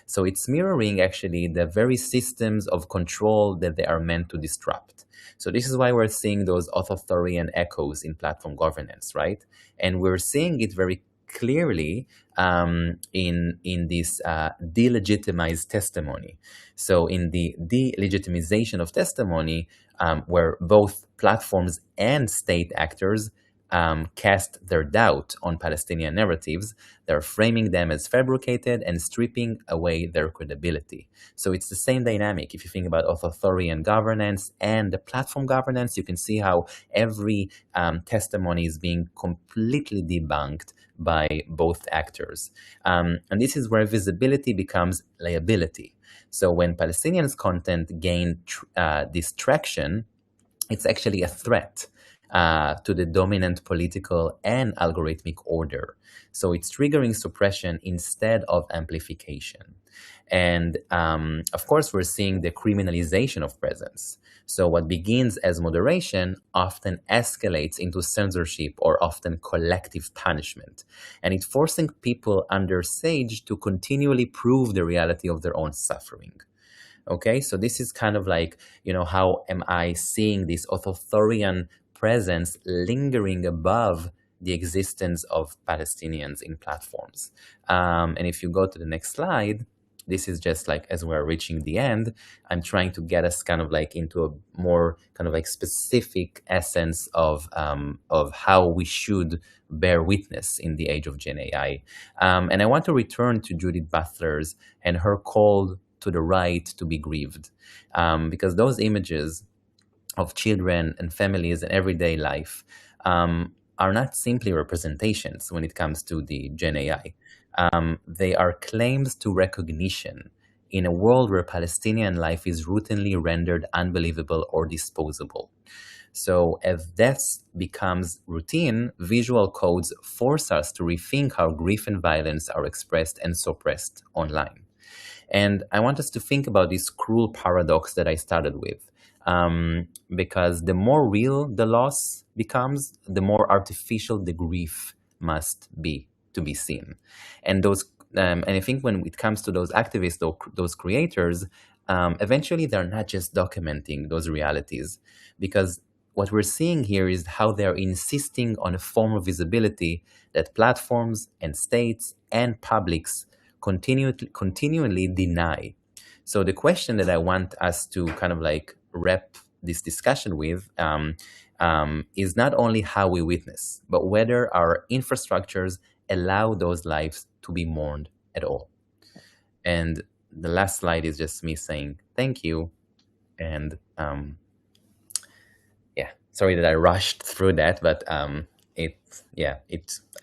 So it's mirroring actually the very systems of control that they are meant to disrupt. So this is why we're seeing those authoritarian echoes in platform governance, right? And we're seeing it very clearly in this delegitimized testimony. So in the delegitimization of testimony, where both platforms and state actors cast their doubt on Palestinian narratives, they're framing them as fabricated and stripping away their credibility. So it's the same dynamic. If you think about authoritarian governance and the platform governance, you can see how every testimony is being completely debunked by both actors. And this is where visibility becomes liability. So when Palestinians' content gain this traction, it's actually a threat to the dominant political and algorithmic order. So it's triggering suppression instead of amplification. And of course, we're seeing the criminalization of presence. So what begins as moderation often escalates into censorship or often collective punishment. And it's forcing people under siege to continually prove the reality of their own suffering. Okay, so this is kind of like, how am I seeing this authoritarian presence lingering above the existence of Palestinians in platforms. And if you go to the next slide, this is just like as we're reaching the end, I'm trying to get us kind of like into a more kind of like specific essence of how we should bear witness in the age of GenAI. And I want to return to Judith Butler's and her call to the right to be grieved, because those images of children and families and everyday life are not simply representations when it comes to the GenAI. They are claims to recognition in a world where Palestinian life is routinely rendered unbelievable or disposable. So as death becomes routine, visual codes force us to rethink how grief and violence are expressed and suppressed online. And I want us to think about this cruel paradox that I started with. Because the more real the loss becomes, the more artificial the grief must be to be seen. And I think when it comes to those activists, those creators, eventually they're not just documenting those realities, because what we're seeing here is how they're insisting on a form of visibility that platforms and states and publics continually deny. So the question that I want us to kind of like wrap this discussion with is not only how we witness, but whether our infrastructures allow those lives to be mourned at all. And the last slide is just me saying thank you. And sorry that I rushed through that, but I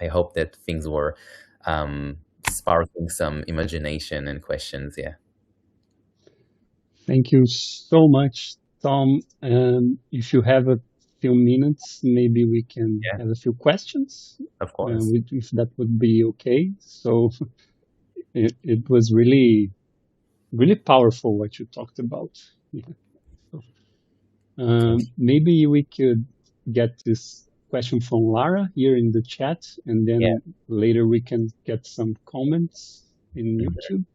hope that things were sparking some imagination and questions. Yeah. Thank you so much, Tom. If you have a few minutes, maybe we can have a few questions. Of course. If that would be okay. So it was really, really powerful what you talked about. Yeah. So, maybe we could get this question from Lara here in the chat, and then later we can get some comments in YouTube.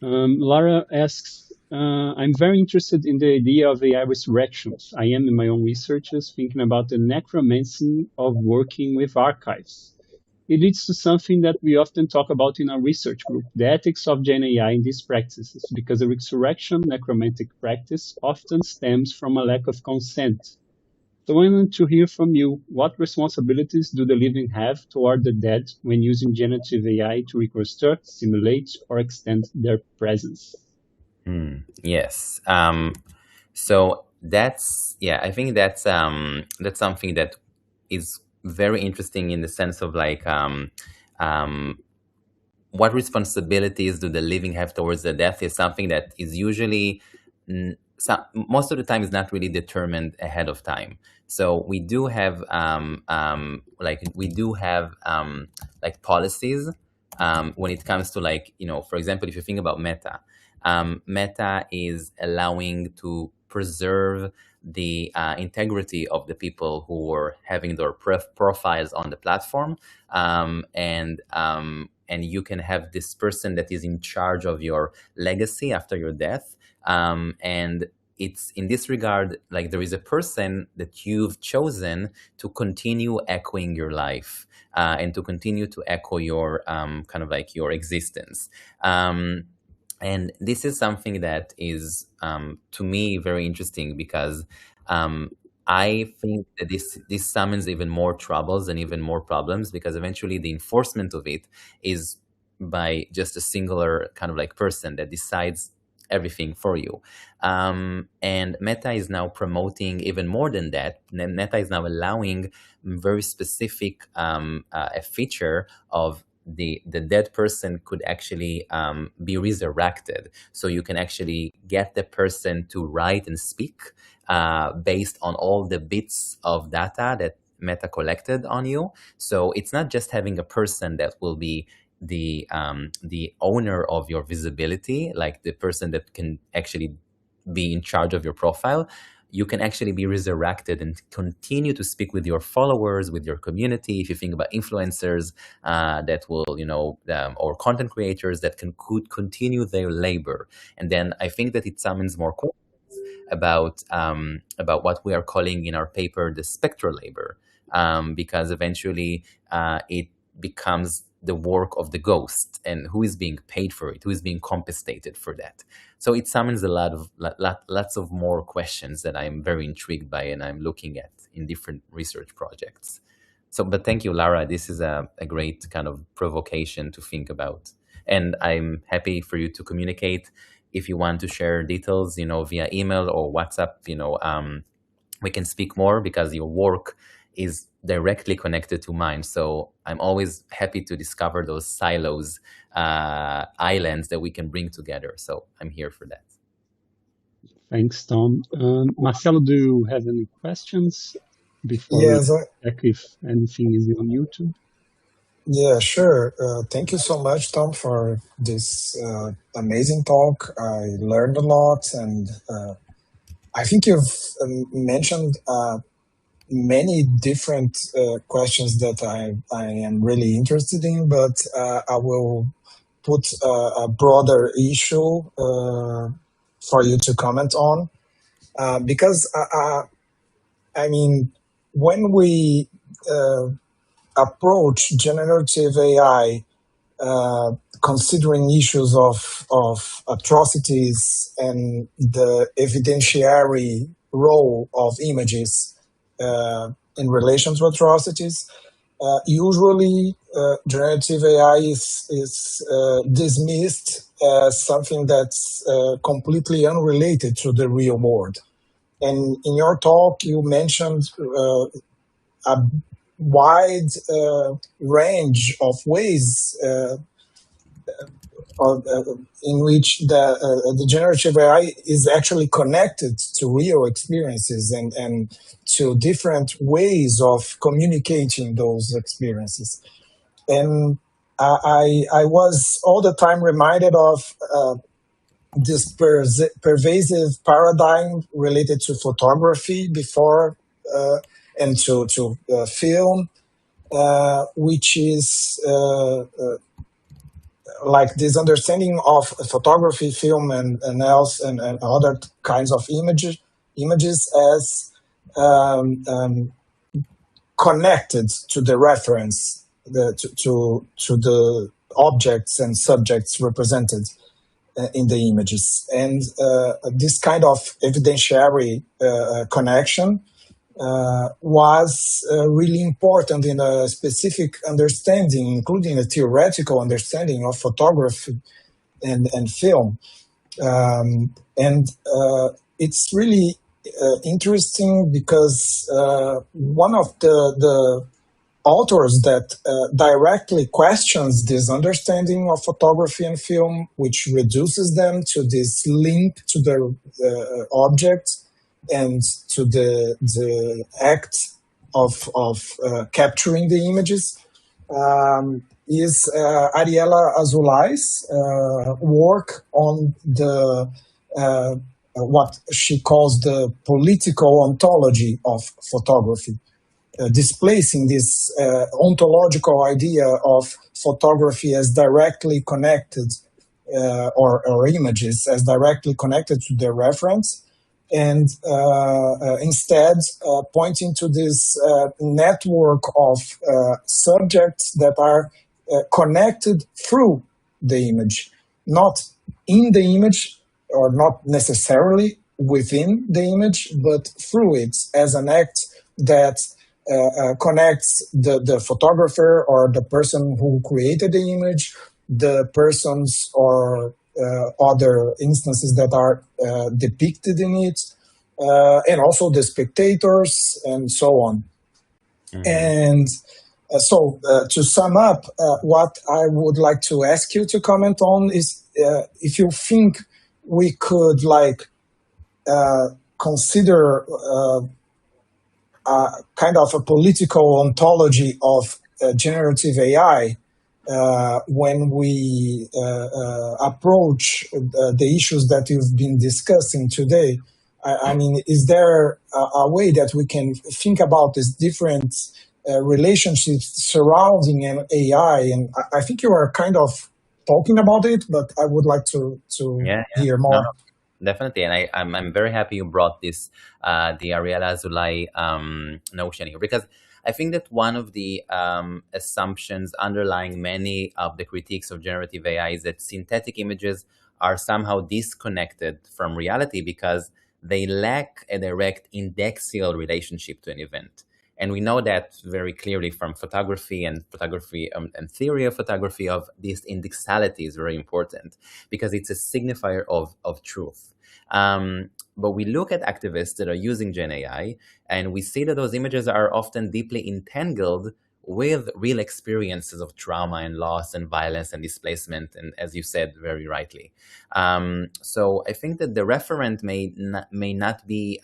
Lara asks, I'm very interested in the idea of AI resurrections. I am in my own researches thinking about the necromancy of working with archives. It leads to something that we often talk about in our research group, the ethics of GenAI in these practices, because the resurrection necromantic practice often stems from a lack of consent. So I want to hear from you, what responsibilities do the living have toward the dead when using generative AI to reconstruct, simulate, or extend their presence? Yes. So that's, I think that's something that is very interesting in the sense of like, what responsibilities do the living have towards the death is something that is usually, most of the time is not really determined ahead of time. So we do have, like policies, when it comes to like, for example, if you think about Meta, Meta is allowing to preserve the integrity of the people who were having their profiles on the platform, and you can have this person that is in charge of your legacy after your death, and it's in this regard, like there is a person that you've chosen to continue echoing your life, and to continue to echo your kind of like your existence. And this is something that is, to me, very interesting because I think that this summons even more troubles and even more problems, because eventually the enforcement of it is by just a singular kind of like person that decides everything for you. And Meta is now promoting even more than that. Meta is now allowing very specific a feature of the dead person could actually be resurrected. So you can actually get the person to write and speak based on all the bits of data that Meta collected on you. So it's not just having a person that will be the owner of your visibility, like the person that can actually be in charge of your profile. You can actually be resurrected and continue to speak with your followers, with your community. If you think about influencers that will, or content creators that could continue their labor. And then I think that it summons more questions about what we are calling in our paper the spectral labor, because eventually it becomes the work of the ghost, and who is being paid for it, who is being compensated for that. So it summons a lots of more questions that I'm very intrigued by and I'm looking at in different research projects. So, but thank you, Lara. This is a great kind of provocation to think about. And I'm happy for you to communicate. If you want to share details, via email or WhatsApp, we can speak more, because your work is directly connected to mine. So I'm always happy to discover those silos, islands that we can bring together. So I'm here for that. Thanks, Tom. Marcelo, do you have any questions before we check if anything is on YouTube? Yeah, sure. Thank you so much, Tom, for this amazing talk. I learned a lot, and I think you've mentioned many different questions that I am really interested in, but I will put a broader issue for you to comment on, because I mean, when we approach generative AI, considering issues of atrocities and the evidentiary role of images in relation to atrocities, usually generative AI is dismissed as something that's completely unrelated to the real world. And in your talk, you mentioned a wide range of ways in which the generative AI is actually connected to real experiences and to different ways of communicating those experiences. And I was all the time reminded of this pervasive paradigm related to photography before and to film, which is like this understanding of photography, film, and other kinds of images as connected to the reference, to the objects and subjects represented in the images. And this kind of evidentiary connection was really important in a specific understanding, including a theoretical understanding of photography and film. It's really interesting because one of the authors that directly questions this understanding of photography and film, which reduces them to this link to the object and to the act of capturing the images, is Ariela Azoulai's work on the what she calls the political ontology of photography, displacing this ontological idea of photography as directly connected, or images as directly connected to their reference, and instead pointing to this network of subjects that are connected through the image, not in the image or not necessarily within the image, but through it as an act that connects the photographer or the person who created the image, the persons or other instances that are depicted in it, and also the spectators and so on. Mm-hmm. And so to sum up, what I would like to ask you to comment on is if you think we could consider kind of a political ontology of generative AI when we approach the issues that you've been discussing today. I mean, is there a way that we can think about these different relationships surrounding an AI? And I think you are kind of talking about it, but I would like to hear more. No, definitely, and I'm very happy you brought this the Ariela Azoulai notion here, because I think that one of the assumptions underlying many of the critiques of generative AI is that synthetic images are somehow disconnected from reality because they lack a direct indexial relationship to an event. And we know that very clearly from photography and theory of photography, of this indexality is very important because it's a signifier of truth. But we look at activists that are using GenAI and we see that those images are often deeply entangled with real experiences of trauma and loss and violence and displacement, and as you said very rightly. So I think that the referent may not be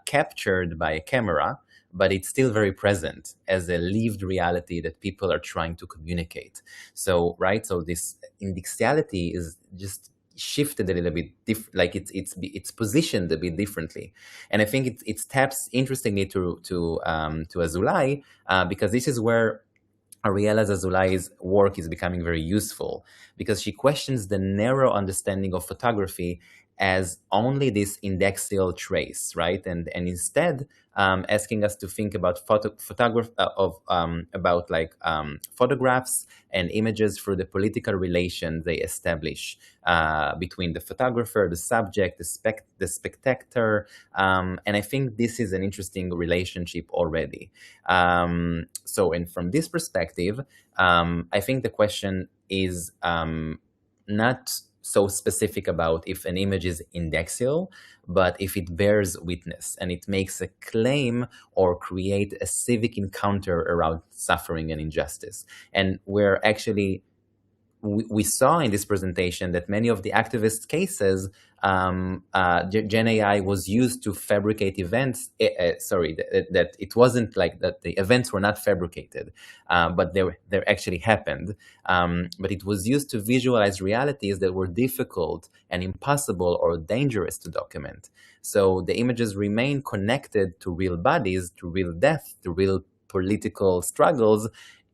captured by a camera, but it's still very present as a lived reality that people are trying to communicate. So, so this indexality is just shifted a little bit, it's positioned a bit differently, and I think it taps interestingly to Azoulai because this is where Ariela Azoulai's work is becoming very useful, because she questions the narrow understanding of photography as only this indexial trace, and instead asking us to think about photographs and images through the political relations they establish between the photographer, the subject, the spectator, and I think this is an interesting relationship already. And from this perspective, I think the question is not so specific about if an image is indexial, but if it bears witness and it makes a claim or create a civic encounter around suffering and injustice. And we're actually, we saw in this presentation that many of the activist cases, GenAI was used to fabricate events. That it wasn't like that the events were not fabricated, but they actually happened. But it was used to visualize realities that were difficult and impossible or dangerous to document. So the images remain connected to real bodies, to real death, to real political struggles,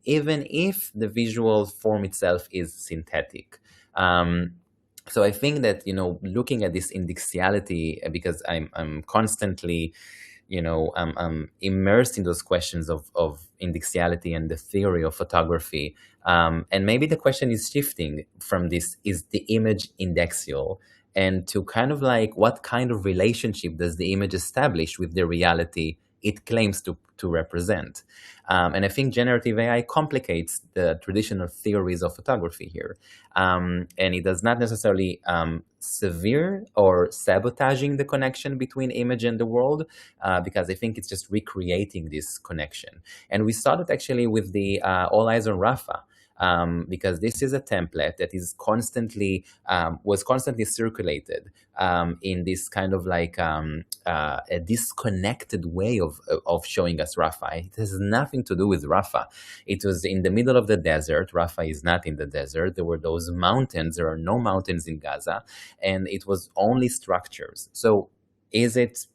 even if the visual form itself is synthetic. So I think that, looking at this indexiality, because I'm constantly, I'm immersed in those questions of indexiality and the theory of photography. And maybe the question is shifting from this, is the image indexial? And to kind of like, what kind of relationship does the image establish with the reality it claims to represent? And I think generative AI complicates the traditional theories of photography here. And it does not necessarily sever or sabotaging the connection between image and the world, because I think it's just recreating this connection. And we saw that actually with the All Eyes on Rafah. Because this is a template that is was constantly circulated in this kind of like a disconnected way of showing us Rafah. It has nothing to do with Rafah. It was in the middle of the desert. Rafah is not in the desert. There were those mountains. There are no mountains in Gaza, and it was only structures. So is it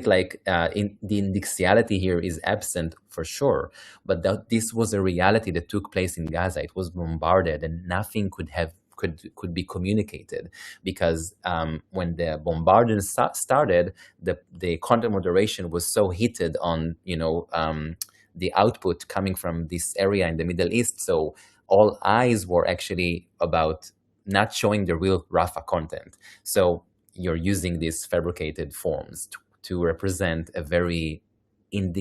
like in the indexiality here is absent for sure, but this was a reality that took place in Gaza. It was bombarded, and nothing could be communicated, because when the bombardment started, the content moderation was so heated on the output coming from this area in the Middle East. So all eyes were actually about not showing the real Rafah content. So you're using these fabricated forms to represent a very an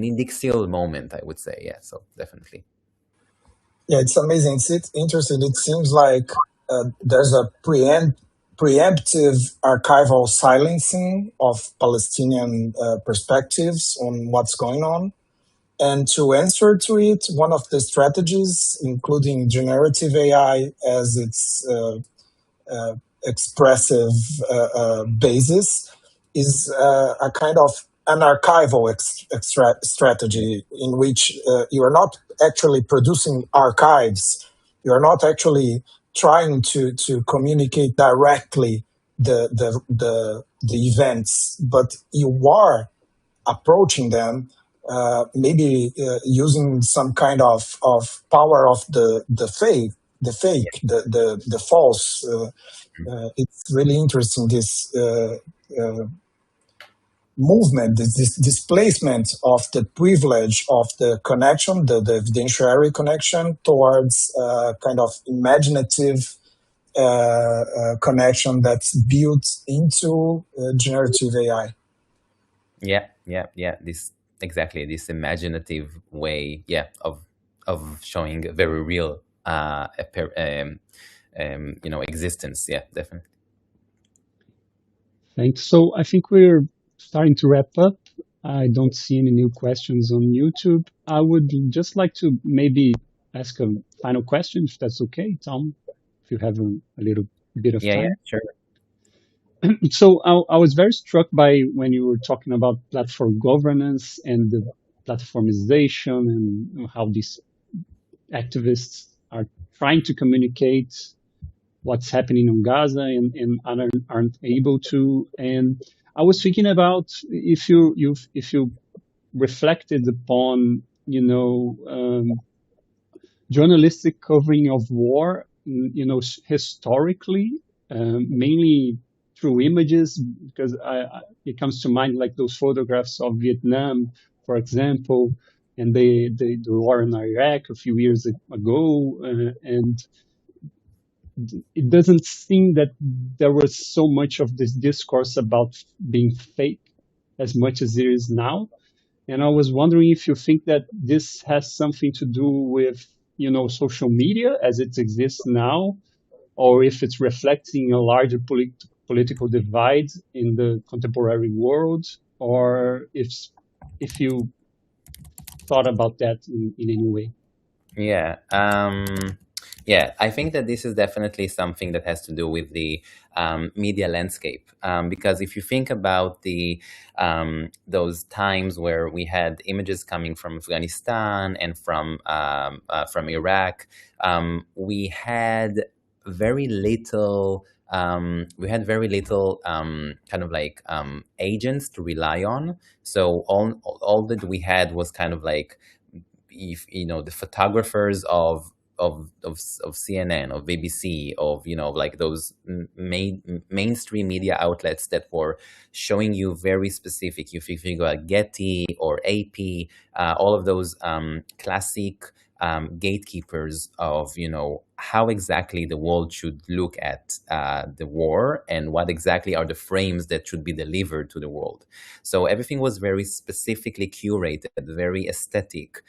indexial moment, I would say. Yeah, so definitely. Yeah, it's amazing. It's interesting. It seems like there's a preemptive archival silencing of Palestinian perspectives on what's going on. And to answer to it, one of the strategies, including generative AI as its expressive basis, is a kind of an archival strategy in which you are not actually producing archives. You are not actually trying to communicate directly the events, but you are approaching them, maybe using some kind of power of the fake, the false. It's really interesting, this movement, this displacement of the privilege of the connection, the evidentiary connection, towards kind of imaginative connection that's built into generative AI. Yeah. This imaginative way, of showing a very real, existence. Yeah, definitely. Thanks. So I think we're starting to wrap up. I don't see any new questions on YouTube. I would just like to maybe ask a final question, if that's okay, Tom, if you have a little bit of time. Yeah, sure. So I was very struck by when you were talking about platform governance and the platformization and how these activists are trying to communicate what's happening in Gaza and aren't able to. And I was thinking about if you reflected upon journalistic covering of war, historically, mainly through images, because it comes to mind like those photographs of Vietnam, for example, and the war in Iraq a few years ago, and it doesn't seem that there was so much of this discourse about being fake as much as there is now. And I was wondering if you think that this has something to do with, social media as it exists now, or if it's reflecting a larger political divide in the contemporary world, or if you thought about that in any way. Yeah. Yeah, I think that this is definitely something that has to do with the media landscape. Because if you think about those times where we had images coming from Afghanistan and from Iraq, we had very little. We had very little kind of like agents to rely on. So all that we had was kind of like, if the photographers of CNN, of BBC, of like those mainstream media outlets that were showing you very specific. If you think about Getty or AP, all of those classic gatekeepers of how exactly the world should look at the war and what exactly are the frames that should be delivered to the world. So everything was very specifically curated, very aesthetic.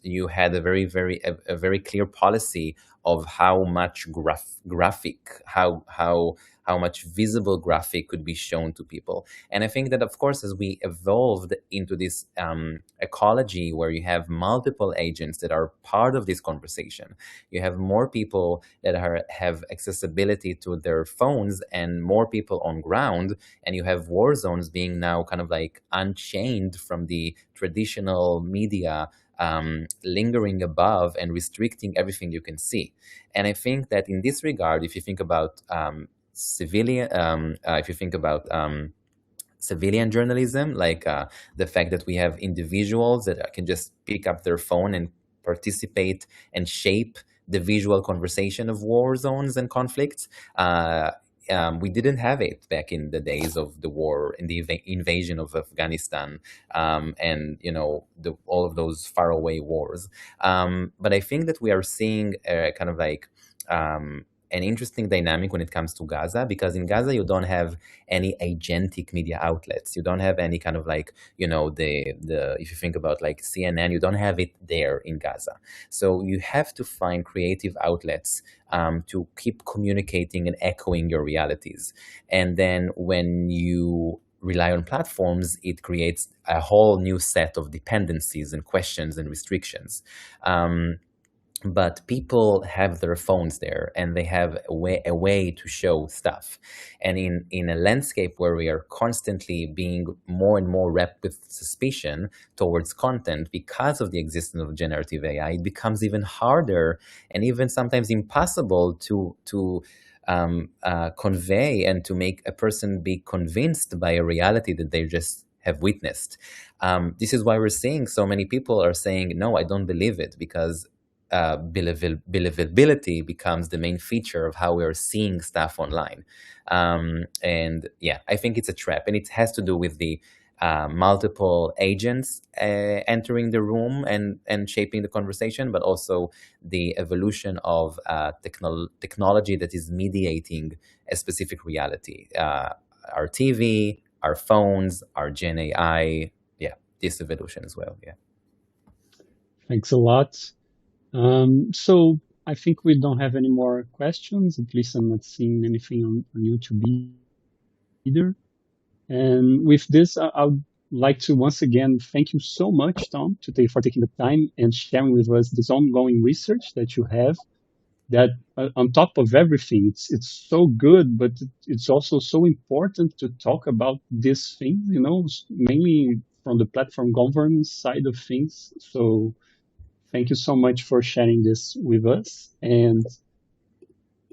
You had a very clear policy of how much graphic, how much visible graphic could be shown to people. And I think that, of course, as we evolved into this ecology where you have multiple agents that are part of this conversation, you have more people that have accessibility to their phones and more people on ground, and you have war zones being now kind of like unchained from the traditional media, lingering above and restricting everything you can see. And I think that in this regard, if you think about civilian journalism, like the fact that we have individuals that can just pick up their phone and participate and shape the visual conversation of war zones and conflicts. We didn't have it back in the days of the war and the invasion of Afghanistan, and all of those faraway wars. But I think that we are seeing kind of like an interesting dynamic when it comes to Gaza, because in Gaza you don't have any agentic media outlets. You don't have any kind of like if you think about like CNN, you don't have it there in Gaza. So you have to find creative outlets to keep communicating and echoing your realities. And then when you rely on platforms, it creates a whole new set of dependencies and questions and restrictions. But people have their phones there, and they have a way to show stuff. And in a landscape where we are constantly being more and more wrapped with suspicion towards content because of the existence of generative AI, it becomes even harder and even sometimes impossible to convey and to make a person be convinced by a reality that they just have witnessed. This is why we're seeing so many people are saying, no, I don't believe it, because believability becomes the main feature of how we're seeing stuff online. And yeah, I think it's a trap, and it has to do with the multiple agents entering the room and shaping the conversation, but also the evolution of technology that is mediating a specific reality. Our TV, our phones, our GenAI, yeah, this evolution as well, yeah. Thanks a lot. So I think we don't have any more questions. At least I'm not seeing anything on YouTube either. And with this, I would like to once again thank you so much, Tom, for taking the time and sharing with us this ongoing research that you have. That on top of everything, it's so good, but it's also so important to talk about this thing, mainly from the platform governance side of things. So thank you so much for sharing this with us. And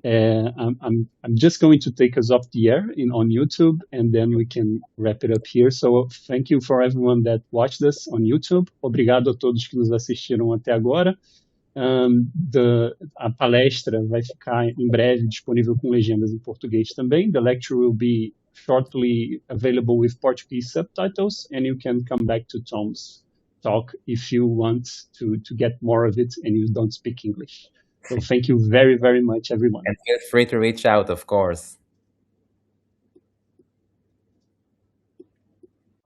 I'm just going to take us off the air on YouTube, and then we can wrap it up here. So thank you for everyone that watched us on YouTube. Obrigado a todos que nos assistiram até agora. A palestra vai ficar em breve disponível com legendas em português também. The lecture will be shortly available with Portuguese subtitles, and you can come back to Tom's talk if you want to get more of it and you don't speak English. So thank you very, very much, everyone. And feel free to reach out, of course.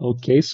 Okay.